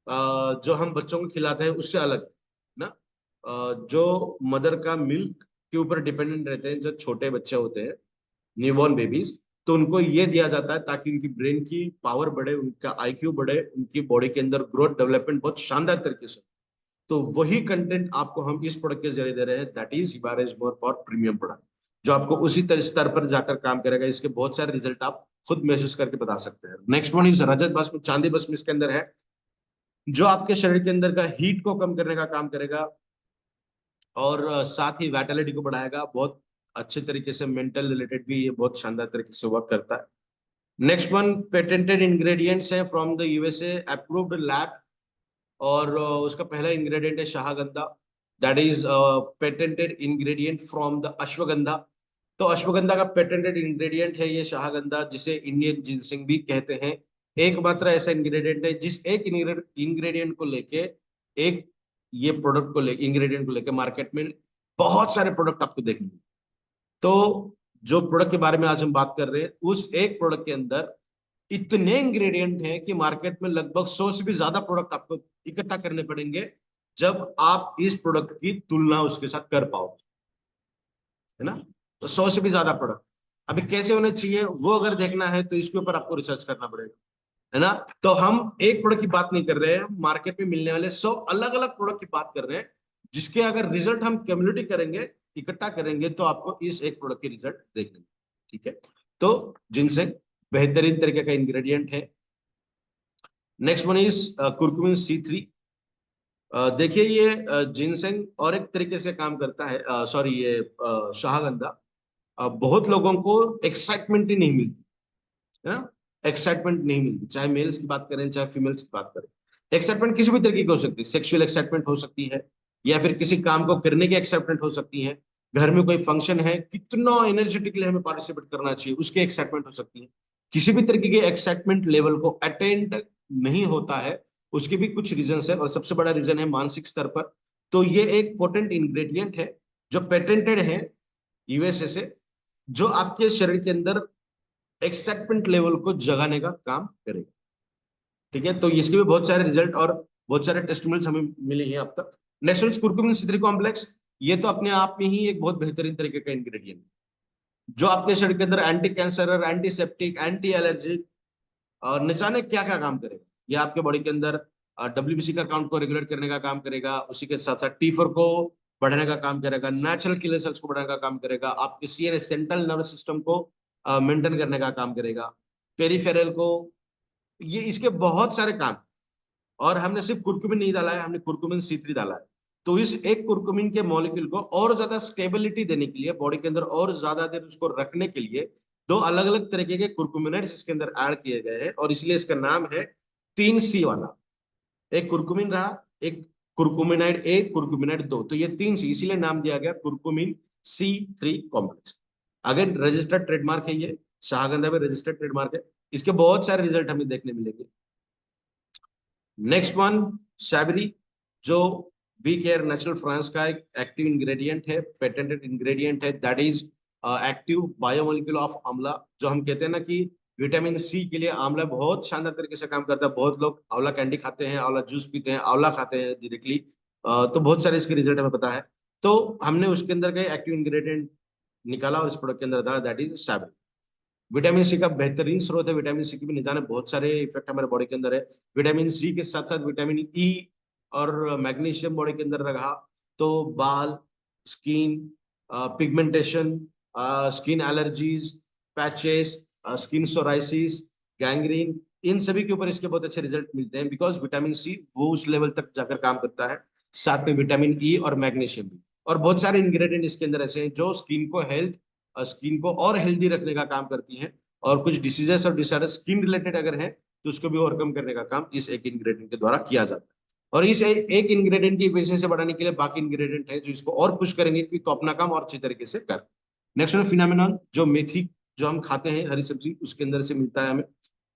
जो हम बच्चों को खिलाते हैं उससे अलग है ना। जो मदर का मिल्क के ऊपर डिपेंडेंट रहते हैं, जो छोटे बच्चे होते हैं, न्यूबॉर्न बेबीज, तो उनको ये दिया जाता है ताकि उनकी ब्रेन की पावर बढ़े, उनका आईक्यू बढ़े, उनकी बॉडी के अंदर ग्रोथ डेवलपमेंट बहुत शानदार तरीके से। तो वही कंटेंट आपको हम इस प्रोडक्ट के जरिए दे रहे हैं, that is Himalaya more for premium product, जो आपको उसी तरह स्तर पर जाकर काम करेगा। इसके बहुत सारे रिजल्ट आप खुद महसूस करके बता सकते हैं। नेक्स्ट वन इज रजत भस्म, चांदी भस्म इसके अंदर है, जो आपके शरीर के अंदर का हीट को कम करने का काम करेगा और साथ ही वाइटलिटी को बढ़ाएगा। बहुत अच्छे तरीके से मेंटल रिलेटेड भी ये बहुत शानदार तरीके से वर्क करता है। नेक्स्ट वन पेटेंटेड इंग्रेडिएंट्स है from the USA approved lab, और उसका पहला इंग्रेडिएंट है Shahgandha, that is patented ingredient from the ashwagandha. तो अश्वगंधा का पेटेंटेड इंग्रेडिएंट है ये शाहगंधा, जिसे इंडियन जिनसिंग भी कहते हैं। एकमात्र ऐसा इंग्रेडिएंट है जिस एक इंग्रेडिएंट को लेके, एक ये प्रोडक्ट को लेके, इंग्रेडिएंट को लेके मार्केट में बहुत सारे प्रोडक्ट आपको देखने मिलेंगे। तो जो प्रोडक्ट के बारे में आज हम बात कर रहे हैं, उस एक प्रोडक्ट के अंदर इतने इंग्रेडिएंट हैं कि मार्केट में लगभग 100 से भी ज्यादा प्रोडक्ट आपको इकट्ठा करने पड़ेंगे जब आप इस प्रोडक्ट की तुलना उसके साथ कर पाओगे, है ना। तो 100 से भी ज्यादा प्रोडक्ट अभी कैसे होने चाहिए वो अगर देखना है तो इसके ऊपर आपको रिसर्च करना पड़ेगा, है ना। तो हम एक प्रोडक्ट की बात नहीं कर रहे हैं, मार्केट में मिलने वाले 100 अलग अलग प्रोडक्ट की बात कर रहे हैं, जिसके अगर रिजल्ट हम कम्युनिटी करेंगे, इकट्ठा करेंगे, तो आपको इस एक प्रोडक्ट के रिजल्ट देखने, ठीक है। तो जिनसे बेहतरीन तरीके का इंग्रेडिएंट है। Next one is curcumin C3। देखिए ये जिनसेंग और एक तरीके से काम करता है, सॉरी ये शाहगंधा बहुत लोगों को एक्साइटमेंट ही नहीं मिलती, है ना, एक्साइटमेंट नहीं मिलती, चाहे मेल्स की बात करें चाहे फीमेल्स की बात करें। एक्साइटमेंट किसी भी तरीके की हो सकती है, सेक्सुअल एक्साइटमेंट हो सकती है, या फिर किसी काम को करने की एक्साइटमेंट हो सकती है, घर में कोई फंक्शन है, कितना एनर्जेटिकली हमें पार्टिसिपेट करना चाहिए उसकी एक्साइटमेंट हो सकती है। किसी भी तरीके के एक्साइटमेंट लेवल को अटेंड नहीं होता है, उसके भी कुछ रीजन है, और सबसे बड़ा रीजन है मानसिक स्तर पर। तो ये एक पोटेंट इंग्रेडिएंट है जो पेटेंटेड है यूएसए से, जो आपके शरीर के अंदर एक्साइटमेंट लेवल को जगाने का काम करेगा। ठीक है, तो इसके भी बहुत सारे रिजल्ट और बहुत सारे टेस्टिमोनियल्स हमें मिले हैं अब तक। Next one curcumin C3 complex. ये तो अपने आप में ही एक बहुत बेहतरीन तरीके का इंग्रेडिएंट है, जो आपके शरीर के अंदर एंटी कैंसर और एंटीसेप्टिक, एंटी एलर्जिक और न जाने क्या क्या काम करेगा। ये आपके बॉडी के अंदर WBC का काउंट को रेगुलेट करने का काम करेगा, उसी के साथ साथ T4 को बढ़ाने का काम करेगा, नेचुरल किलर सेल्स को बढ़ाने का काम करेगा, आपके CNS सेंट्रल नर्वस सिस्टम को मेंटेन करने का काम करेगा, पेरिफेरल को, ये इसके बहुत सारे काम। और हमने सिर्फ कुर्कुमिन नहीं डाला है, हमने कुर्कुमिन C3 डाला है। तो इस एक कुर्कुमिन के मॉलिक्यूल को और ज्यादा स्टेबिलिटी देने के लिए, बॉडी के अंदर और ज्यादा देर उसको रखने के लिए, दो अलग अलग तरीके के कुर्कुमिनाइड्स इसके अंदर ऐड किए गए हैं, और इसलिए इसका नाम है 3C वाला। एक कुर्कुमिन रहा, एक कुर्कुमिनाइड ए, कुर्कुमिनाइड दो, तो ये 3C, इसीलिए नाम दिया गया curcumin C3 complex. Again registered trademark है ये, शाहगंधा में रजिस्टर्ड ट्रेडमार्क है। इसके बहुत सारे रिजल्ट हमें देखने मिलेंगे। नेक्स्ट वन सैबरी, जो बी केयर नेचुरल फ्रांस का एक एक्टिव इंग्रेडिएंट है, पेटेंटेड इंग्रेडिएंट है, that is active biomolecule of आंवला। जो हम कहते हैं ना कि विटामिन C के लिए आंवला बहुत शानदार तरीके से काम करता है। बहुत लोग आंवला कैंडी खाते हैं, आंवला जूस पीते हैं, आंवला खाते हैं डायरेक्टली, तो बहुत सारे इसके रिजल्ट हमें पता है। तो हमने उसके अंदर का एक्टिव इंग्रेडिएंट निकाला और इस प्रोडक्ट के अंदर डाला, दैट इज सैबरी। विटामिन C का बेहतरीन स्रोत है, विटामिन C की भी निदान बहुत सारे इफेक्ट हमारे बॉडी के अंदर है। विटामिन C के साथ साथ विटामिन E और मैग्नीशियम बॉडी के अंदर रहा तो बाल, skin, pigmentation, skin allergies, patches, skin psoriasis, gangrene, इन सभी के ऊपर इसके बहुत अच्छे रिजल्ट मिलते हैं, बिकॉज विटामिन C वो उस लेवल तक जाकर काम करता है। साथ में विटामिन E और मैग्नीशियम भी, और बहुत सारे इंग्रेडिएंट इसके अंदर ऐसे हैं जो स्किन को और हेल्दी रखने का काम करती हैं, और कुछ डिसीजेस और डिसऑर्डर स्किन रिलेटेड अगर है तो उसको भी ओवरकम करने का काम इस एक इंग्रेडिएंट के द्वारा किया जाता है। और इस एक इंग्रेडिएंट की एफिशिएंसी बढ़ाने के लिए बाकी इंग्रेडिएंट है जो इसको और पुश करेंगे कि तो अपना काम और अच्छी तरीके से कर। नेक्स्ट फिनोमेनॉन, जो मेथी जो हम खाते हैं हरी सब्जी, उसके अंदर से मिलता है हमें।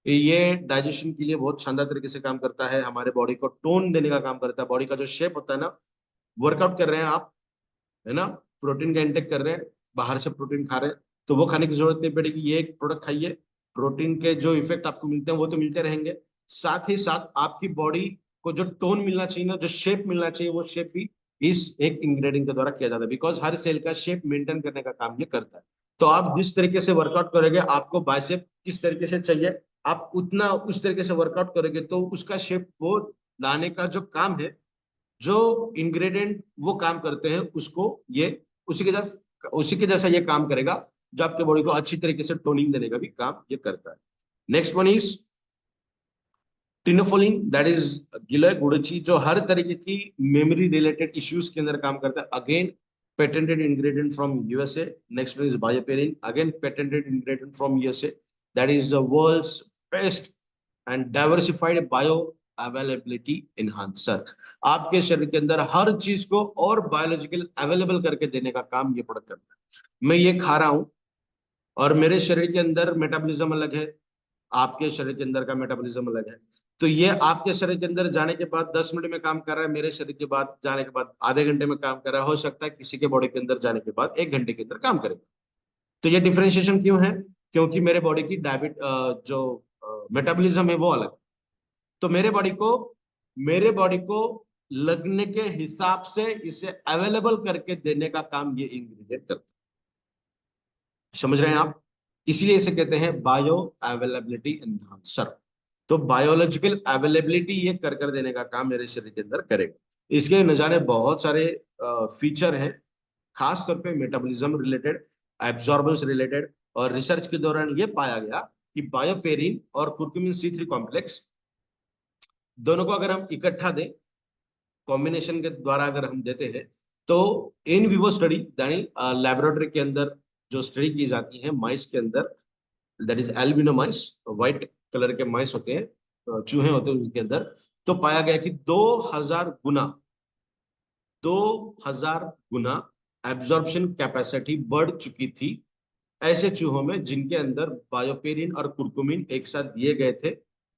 ये डाइजेशन के लिए बहुत शानदार तरीके से काम करता है, हमारे बॉडी को टोन देने का काम करता है। बॉडी का जो शेप होता है ना, वर्कआउट कर रहे हैं आप, है ना, प्रोटीन का इंटेक कर रहे हैं, बाहर से प्रोटीन खा रहे हैं, तो वो खाने की जरूरत नहीं पड़ेगी, ये एक प्रोडक्ट खाइए। प्रोटीन के जो इफेक्ट आपको मिलते हैं वो तो मिलते रहेंगे, साथ ही साथ आपकी बॉडी को जो टोन मिलना चाहिए ना, जो शेप मिलना चाहिए, वो शेप भी इस एक इंग्रेडिएंट के द्वारा किया जाता है, बिकॉज हर सेल का शेप मेंटेन करने का काम ये करता है। तो आप जिस तरीके से वर्कआउट करोगे, आपको बाइसेप किस तरीके से चाहिए, आप उतना उस तरीके से वर्कआउट करोगे, तो उसका शेप वो लाने का जो काम है, जो इंग्रेडिएंट वो काम करते हैं, उसको ये उसी के जैसा ये काम करेगा, जो आपके बॉडी को अच्छी तरीके से टोनिंग देने का भी काम ये करता है। नेक्स्ट वन इज टिनोफोलिन, दैट इज गिलोय गुड़ची, जो हर तरीके की मेमोरी रिलेटेड इश्यूज के अंदर काम करता है। Again patented ingredient from USA. Next one is BioPerine, again patented ingredient from USA, that is the world's best and diversified bioavailability enhancer. आपके शरीर के अंदर हर चीज को और बायोलॉजिकल अवेलेबल करके देने का काम ये प्रोडक्ट करता है। मैं ये खा रहा हूं और मेरे शरीर के अंदर मेटाबॉलिज्म अलग है, आपके शरीर के अंदर का मेटाबॉलिज्म अलग है। तो ये आपके शरीर के अंदर जाने के बाद 10 मिनट में काम कर रहा है, मेरे शरीर के बाद जाने के बाद आधे घंटे में काम कर रहा है, हो सकता है किसी के बॉडी के अंदर जाने के बाद 1 घंटे के अंदर काम करेगा। तो ये डिफरेंशिएशन क्यों है? क्योंकि मेरे बॉडी की जो मेटाबॉलिज्म है वो अलग है। तो मेरे बॉडी को लगने के हिसाब से इसे अवेलेबल करके देने का काम ये इंग्रेडिएंट करता है। समझ रहे हैं आप? इसीलिए इसे कहते हैं बायो अवेलेबिलिटी एनहांसर। तो बायोलॉजिकल अवेलेबिलिटी ये कर देने का काम मेरे शरीर के अंदर करेगा। इसके न जाने बहुत सारे फीचर हैं, खास तौर पे मेटाबॉलिज्म रिलेटेड, एब्जॉर्बेंस रिलेटेड। और रिसर्च के दौरान ये पाया गया कि बायोपेरिन और कुर्कुमिन C3 कॉम्प्लेक्स दोनों को अगर हम इकट्ठा दें, कॉम्बिनेशन के द्वारा अगर हम देते हैं, तो इन विवो स्टडी यानी लेबोरेटरी के अंदर जो स्टडी की जाती है माइस के अंदर, that is albino mice, white colour के माइस होते हैं, चूहे होते हैं उनके अंदर। तो पाया गया कि 2000 गुना एब्जॉर्प्शन कैपेसिटी बढ़ चुकी थी ऐसे चूहों में जिनके अंदर बायोपेरिन और कुर्कुमिन एक साथ दिए गए थे।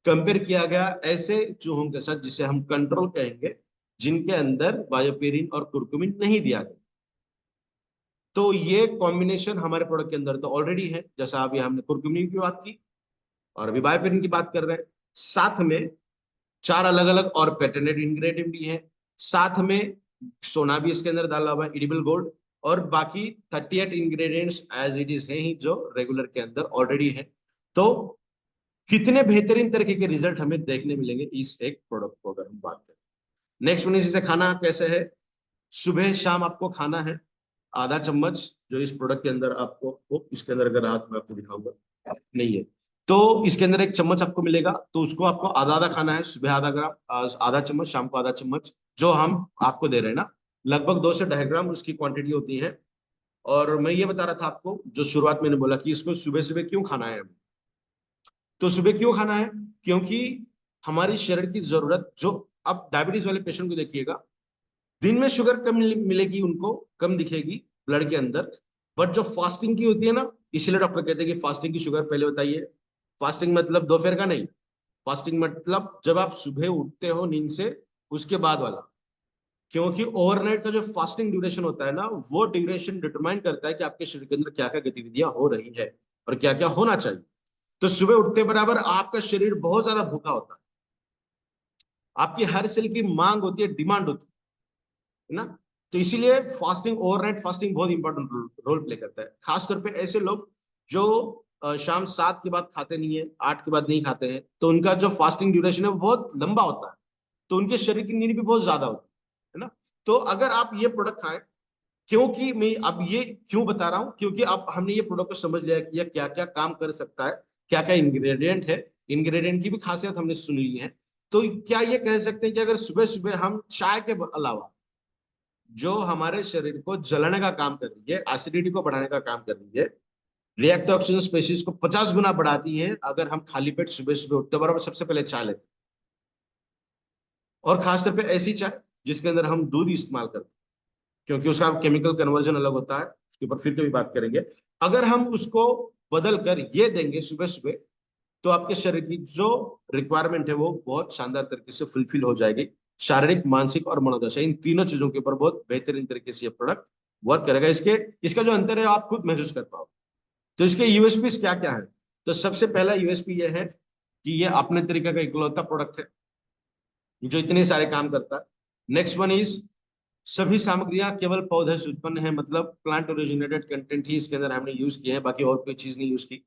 कंपेयर किया गया ऐसे चूहों के साथ जिसे हम कंट्रोल कहेंगे, जिनके अंदर बायोपेरिन और कुर्कुमिन नहीं दिया गया। तो ये कॉम्बिनेशन हमारे प्रोडक्ट के अंदर तो ऑलरेडी है, जैसा अभी हमने कुर्कुमिन की बात की और अभी बायोपेरिन की बात कर रहे हैं। साथ में 4 अलग अलग और पेटेंटेड इंग्रेडिएंट भी है। साथ में सोना भी इसके अंदर डाला हुआ है, एडिबल गोल्ड। और बाकी 38 इंग्रेडिएंट्स एज इट इज है ही, जो रेगुलर के अंदर ऑलरेडी है। तो कितने बेहतरीन तरीके के रिजल्ट हमें देखने मिलेंगे इस एक प्रोडक्ट को अगर हम बात करें। नेक्स्ट वन इसे खाना कैसे है। सुबह शाम आपको खाना है आधा चम्मच, जो इस प्रोडक्ट के अंदर आपको इसके अंदर अगर हाथ में आपको दिखाऊंगा नहीं है, तो इसके अंदर 1 चम्मच आपको मिलेगा। तो उसको आपको आधा आधा खाना है, सुबह आधा ग्राम, आधा चम्मच, शाम को आधा चम्मच, जो हम आपको दे रहे हैं ना, लगभग 2 से 2.5 ग्राम उसकी क्वांटिटी होती है। और मैं ये बता रहा था आपको, जो शुरुआत मैंने बोला कि इसको सुबह सुबह क्यों खाना है हमें। तो सुबह क्यों खाना है, क्योंकि हमारी शरीर की जरूरत जो, अब डायबिटीज वाले पेशेंट को देखिएगा, दिन में शुगर कम मिलेगी, उनको कम दिखेगी ब्लड के अंदर, बट जो फास्टिंग की होती है ना, इसलिए डॉक्टर कहते हैं कि फास्टिंग की शुगर पहले बताइए। फास्टिंग मतलब दोपहर का नहीं, फास्टिंग मतलब जब आप सुबह उठते हो नींद से उसके बाद वाला। क्योंकि ओवरनाइट का जो फास्टिंग ड्यूरेशन होता है ना, वो ड्यूरेशन डिटरमाइन करता है कि आपके शरीर के अंदर क्या क्या गतिविधियां हो रही है और क्या क्या होना चाहिए। तो सुबह उठते बराबर आपका शरीर बहुत ज्यादा भूखा होता है, आपकी हर सेल की मांग होती है, डिमांड होती है ना। तो इसीलिए फास्टिंग, ओवरनाइट फास्टिंग बहुत इंपॉर्टेंट रोल प्ले करता है। खासतौर पे ऐसे लोग जो शाम 7 के बाद खाते नहीं है, 8 के बाद नहीं खाते हैं, तो उनका जो फास्टिंग ड्यूरेशन है वो बहुत लंबा होता है। तो उनके शरीर की नीड भी बहुत ज्यादा होती है ना। तो अगर आप ये प्रोडक्ट खाएं, क्योंकि मैं अब ये क्यों बता रहा हूं, क्योंकि अब हमने ये प्रोडक्ट को समझ लिया कि यह क्या क्या काम कर सकता है, क्या क्या इंग्रेडिएंट है, इंग्रेडिएंट की भी खासियत हमने सुन ली है। तो क्या ये कह सकते हैं कि अगर सुबह सुबह हम चाय के अलावा, जो हमारे शरीर को जलाने का काम कर रही है, एसिडिटी को बढ़ाने का काम कर रही है, रिएक्टिव ऑक्सीजन स्पीशीज को 50 गुना बढ़ाती है, अगर हम खाली पेट सुबह सुबह उठते बराबर सबसे पहले चाय लेते हैं, और खासतौर पे ऐसी चाय जिसके अंदर हम दूध इस्तेमाल करते हैं, क्योंकि उसका केमिकल कन्वर्जन अलग होता है, उसके ऊपर फिर कभी बात करेंगे। अगर हम उसको बदल कर ये देंगे सुबह सुबह, तो आपके शरीर की जो रिक्वायरमेंट है वो बहुत शानदार तरीके से फुलफिल हो जाएगी। शारीरिक, मानसिक और मनोदशा, इन तीनों चीजों के ऊपर बहुत बेहतरीन तरीके से ये प्रोडक्ट वर्क करेगा। इसका जो अंतर है आप खुद महसूस कर पाओ। तो इसके यूएसपी क्या क्या है। तो सबसे पहला यूएसपी ये है कि ये अपने तरीके का इकलौता प्रोडक्ट है जो इतने सारे काम करता है। नेक्स्ट वन इज, सभी सामग्रियां केवल पौधे से उत्पन्न है, मतलब प्लांट ओरिजिनेटेड कंटेंट ही इसके अंदर हमने यूज किए हैं, बाकी और कोई चीज नहीं यूज की।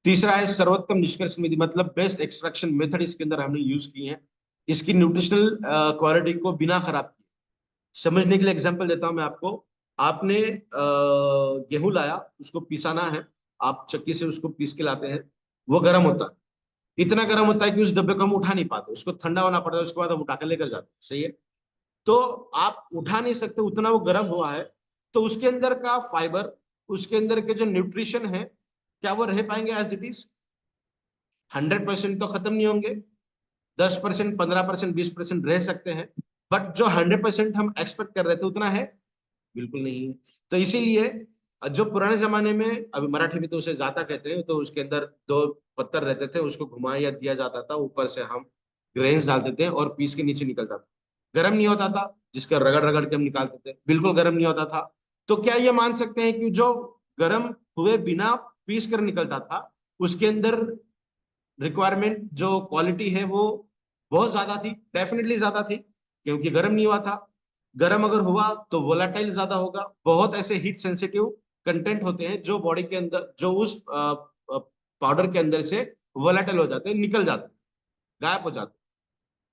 तीसरा है सर्वोत्तम निष्कर्ष विधि, मतलब बेस्ट एक्सट्रैक्शन मेथड इसके अंदर हमने यूज की है, इसकी न्यूट्रिशनल क्वालिटी को बिना खराब किए। समझने के लिए एग्जांपल देता हूं मैं आपको। आपने गेहूं लाया, उसको पिसाना है, आप चक्की से उसको पीस के लाते हैं, वो गर्म होता है, इतना गर्म होता है कि उस डब्बे को हम उठा नहीं पाते, उसको ठंडा होना पड़ता है, उसके बाद हम उठा कर लेकर जाते हैं, सही है। तो आप उठा नहीं सकते, उतना वो गर्म हुआ है। तो उसके अंदर का फाइबर, उसके अंदर के जो न्यूट्रिशन है, क्या वो रह पाएंगे एज इट इज? 100% तो खत्म नहीं होंगे, 10%, 15%, 20% रह सकते हैं, बट जो 100% हम एक्सपेक्ट कर रहे थे उतना है बिल्कुल नहीं है। तो इसीलिए जो पुराने जमाने में, अभी मराठी में तो उसे जाता कहते हैं, तो उसके अंदर 2 पत्थर रहते थे, उसको घुमाया दिया जाता था, ऊपर से हम ग्रेन्स डालते थे और पीस के नीचे निकलता था। गर्म नहीं होता था, जिसका रगड़ रगड़ के हम निकालते थे, बिल्कुल गर्म नहीं होता था। तो क्या ये मान सकते हैं कि जो गर्म हुए बिना पीस कर निकलता था, उसके अंदर रिक्वायरमेंट जो क्वालिटी है वो बहुत ज्यादा थी? डेफिनेटली ज्यादा थी, क्योंकि गर्म नहीं हुआ था। गर्म अगर हुआ तो वोलाटाइल ज्यादा होगा। बहुत ऐसे हीट सेंसिटिव कंटेंट होते हैं जो बॉडी के अंदर, जो उस पाउडर के अंदर से वोलाटाइल हो जाते हैं, निकल जाते हैं, गायब हो जाते हैं।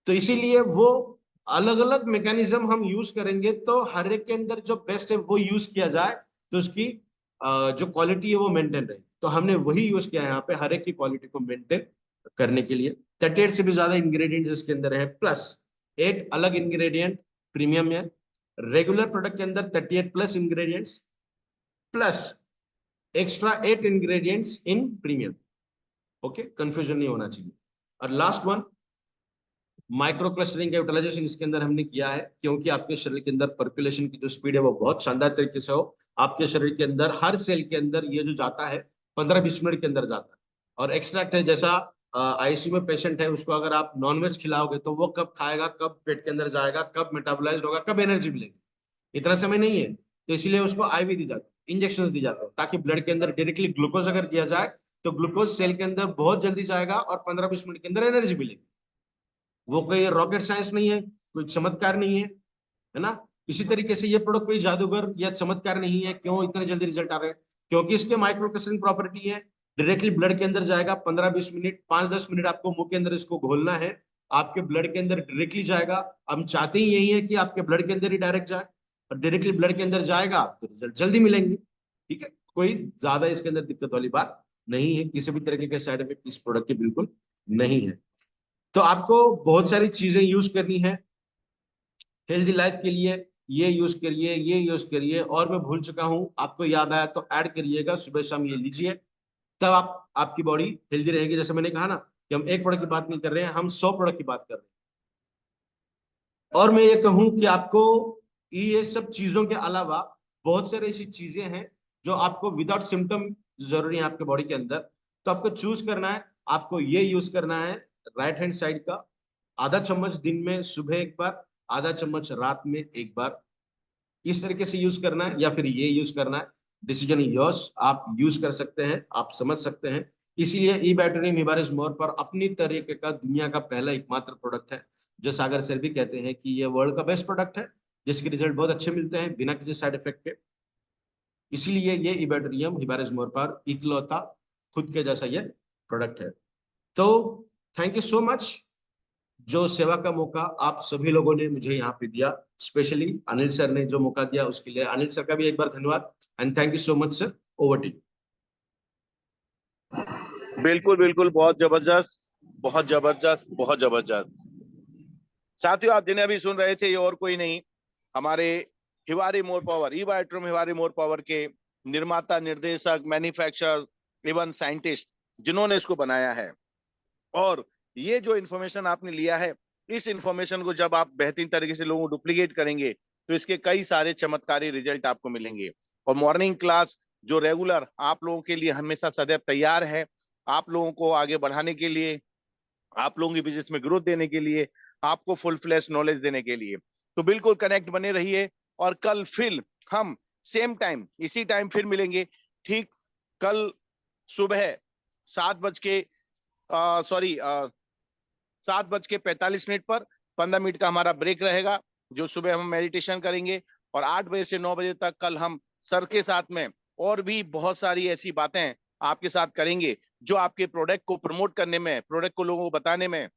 तो इसीलिए वो अलग अलग मैकेनिज्म हम यूज करेंगे, तो हर एक के अंदर जो बेस्ट है वो यूज किया जाए, तो उसकी जो क्वालिटी है वो मेंटेन रहे। तो हमने वही यूज किया है यहाँ पे, हर एक की क्वालिटी को मेंटेन करने के लिए। 38 से भी ज्यादा इंग्रेडिएंट्स इसके अंदर है, प्लस 8 अलग इंग्रेडिएंट प्रीमियम है। रेगुलर प्रोडक्ट के अंदर 38 plus ingredients, plus extra 8 ingredients इन प्रीमियम। ओके, कंफ्यूजन नहीं होना चाहिए। और लास्ट वन, माइक्रो क्लस्टरिंग का यूटिलाइजेशन इसके अंदर हमने किया है, क्योंकि आपके शरीर के अंदर पर्कुलेशन की जो स्पीड है वो बहुत शानदार तरीके से हो। आपके शरीर के अंदर हर सेल के अंदर ये जो जाता है 15-20 मिनट के अंदर जाता है। और एक्सट्रैक्ट है, जैसा आईसीयू में पेशेंट है, उसको अगर आप नॉनवेज खिलाओगे तो वो कब खाएगा, कब पेट के अंदर जाएगा, कब मेटाबोलाइज होगा, कब एनर्जी मिलेगी, इतना समय नहीं है। तो इसीलिए उसको आईवी दी जाती है, इंजेक्शन दी जाते हैं, ताकि ब्लड के अंदर डायरेक्टली ग्लूकोज अगर दिया जाए तो ग्लूकोज सेल के अंदर बहुत जल्दी जाएगा और 15-20 मिनट के अंदर एनर्जी मिलेगी। वो कोई रॉकेट साइंस नहीं है, कोई चमत्कार नहीं है ना। इसी तरीके से ये प्रोडक्ट कोई जादूगर या चमत्कार नहीं है। क्यों इतने जल्दी रिजल्ट आ रहे हैं? क्योंकि इसके माइक्रो क्रिस्टलिन प्रॉपर्टी है, डायरेक्टली ब्लड के अंदर जाएगा। 15-20 मिनट, 5-10 मिनट आपको मुंह के अंदर इसको घोलना है, आपके ब्लड के अंदर डायरेक्टली जाएगा। हम चाहते ही यही है कि आपके ब्लड के अंदर ही डायरेक्ट जाए, और डायरेक्टली ब्लड के अंदर जाएगा तो रिजल्ट जल्दी मिलेंगे। ठीक है, कोई ज्यादा इसके अंदर दिक्कत वाली बात नहीं है, किसी भी तरीके के साइड इफेक्ट इस प्रोडक्ट के बिल्कुल नहीं है। तो आपको बहुत सारी चीजें यूज करनी है हेल्दी लाइफ के लिए। ये यूज करिए, ये यूज करिए, और मैं भूल चुका हूं, आपको याद आया तो ऐड करिएगा, सुबह शाम ये लीजिए, तब आप आपकी बॉडी हेल्दी रहेगी। जैसे मैंने कहा ना कि हम एक प्रोडक्ट की बात नहीं कर रहे हैं, हम 100 प्रोडक्ट की बात कर रहे हैं। और मैं ये कहूं कि आपको ये सब चीजों के अलावा बहुत सारी ऐसी चीजें हैं जो आपको विदाउट सिम्टम जरूरी है आपके बॉडी के अंदर। तो आपको चूज करना है, आपको ये यूज करना है। राइट हैंड साइड का आधा चम्मच दिन में सुबह एक बार, आधा चम्मच रात में एक बार, इस तरीके से यूज करना है, या फिर ये यूज करना है। डिसीजन योर्स, आप यूज कर सकते हैं, आप समझ सकते हैं। इसीलिए ई बैटरी निवारिस मोर पर अपनी तरीके का दुनिया का पहला एकमात्र प्रोडक्ट है, जो सागर सर भी कहते हैं कि ये वर्ल्ड का बेस्ट प्रोडक्ट है, जिसके रिजल्ट बहुत अच्छे मिलते हैं बिना किसी साइड इफेक्ट के। इसीलिए ये इबेटरियम हिबारिस मोर पर इकलौता खुद के जैसा ये प्रोडक्ट है। तो थैंक यू सो मच, जो सेवा का मौका आप सभी लोगों ने मुझे यहाँ पे दिया, स्पेशली अनिल सर ने जो मौका दिया उसके लिए अनिल सर का भी एक बार धन्यवाद। And thank you so much sir, over to. बिल्कुल बिल्कुल, बहुत जबरदस्त, बहुत जबरदस्त, बहुत जबरदस्त। साथियों, आप जिन्हें अभी सुन रहे थे, ये और कोई नहीं, हमारे हिवारी मोर पावर, ई बायोट्रम हिवारी मोर पावर के निर्माता, निर्देशक, मैन्युफैक्चरर एवं साइंटिस्ट, जिन्होंने इसको बनाया है। और ये जो इन्फॉर्मेशन आपने लिया है, इस इन्फॉर्मेशन को जब आप बेहतरीन तरीके से लोगों को डुप्लीकेट करेंगे तो इसके कई सारे चमत्कारी रिजल्ट आपको मिलेंगे। और मॉर्निंग क्लास जो रेगुलर आप लोगों के लिए हमेशा सदैव तैयार है, आप लोगों को आगे बढ़ाने के लिए, आप लोगों की बिजनेस में ग्रोथ देने के लिए, आपको फुल फ्लैश नॉलेज देने के लिए। तो बिल्कुल कनेक्ट बने रहिए, और कल फिर हम सेम टाइम, इसी टाइम फिर मिलेंगे। ठीक कल सुबह 7 बज के 7:45 पर 15 मिनट का हमारा ब्रेक रहेगा, जो सुबह हम मेडिटेशन करेंगे। और 8 बजे से 9 बजे तक कल हम सर के साथ में और भी बहुत सारी ऐसी बातें आपके साथ करेंगे, जो आपके प्रोडक्ट को प्रमोट करने में, प्रोडक्ट को लोगों को बताने में,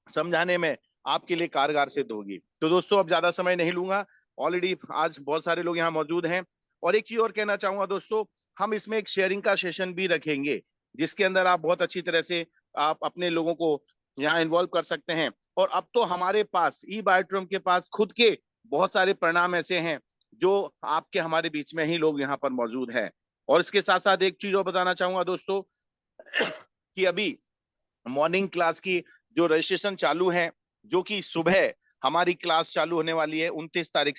समझाने में आपके लिए कारगर सिद्ध होगी। तो दोस्तों, अब ज्यादा समय नहीं लूंगा, ऑलरेडी आज बहुत सारे लोग यहाँ मौजूद हैं। और एक चीज और कहना चाहूंगा दोस्तों, हम इसमें एक शेयरिंग का सेशन भी रखेंगे, जिसके अंदर आप बहुत अच्छी तरह से आप अपने लोगों को यहाँ इन्वॉल्व कर सकते हैं। और अब तो हमारे पास ई बायोट्रम के पास खुद के बहुत सारे परिणाम ऐसे हैं, जो आपके हमारे बीच में ही लोग यहाँ पर मौजूद हैं। और इसके साथ साथ एक चीज और बताना चाहूंगा दोस्तों, कि अभी मॉर्निंग क्लास की जो रजिस्ट्रेशन चालू है, जो कि सुबह हमारी क्लास चालू होने वाली है 29 तारीख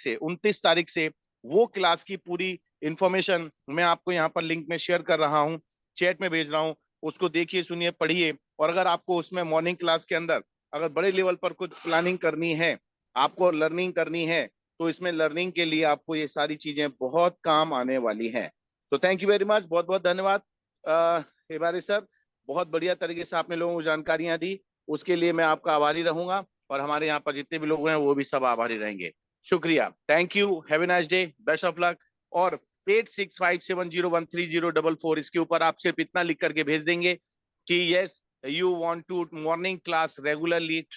से वो क्लास की पूरी इंफॉर्मेशन मैं आपको यहाँ पर लिंक में शेयर कर रहा हूँ, चैट में भेज रहा हूँ। उसको देखिए, सुनिए, पढ़िए। और अगर आपको उसमें मॉर्निंग क्लास के अंदर अगर बड़े लेवल पर कुछ प्लानिंग करनी है, आपको लर्निंग करनी है, तो इसमें लर्निंग के लिए आपको ये सारी चीजें बहुत काम आने वाली हैं। तो थैंक यू वेरी मच, बहुत बहुत धन्यवाद हिबारी सर, बहुत बढ़िया तरीके से आपने लोगों को जानकारियां दी, उसके लिए मैं आपका आभारी रहूंगा। और हमारे यहाँ पर जितने भी लोग हैं वो भी सब आभारी रहेंगे। शुक्रिया, thank you, have a nice day, best of luck. और 8657013044 इसके ऊपर आप सिर्फ इतना लिख करके भेज देंगे कि yes, you want to morning class regularly.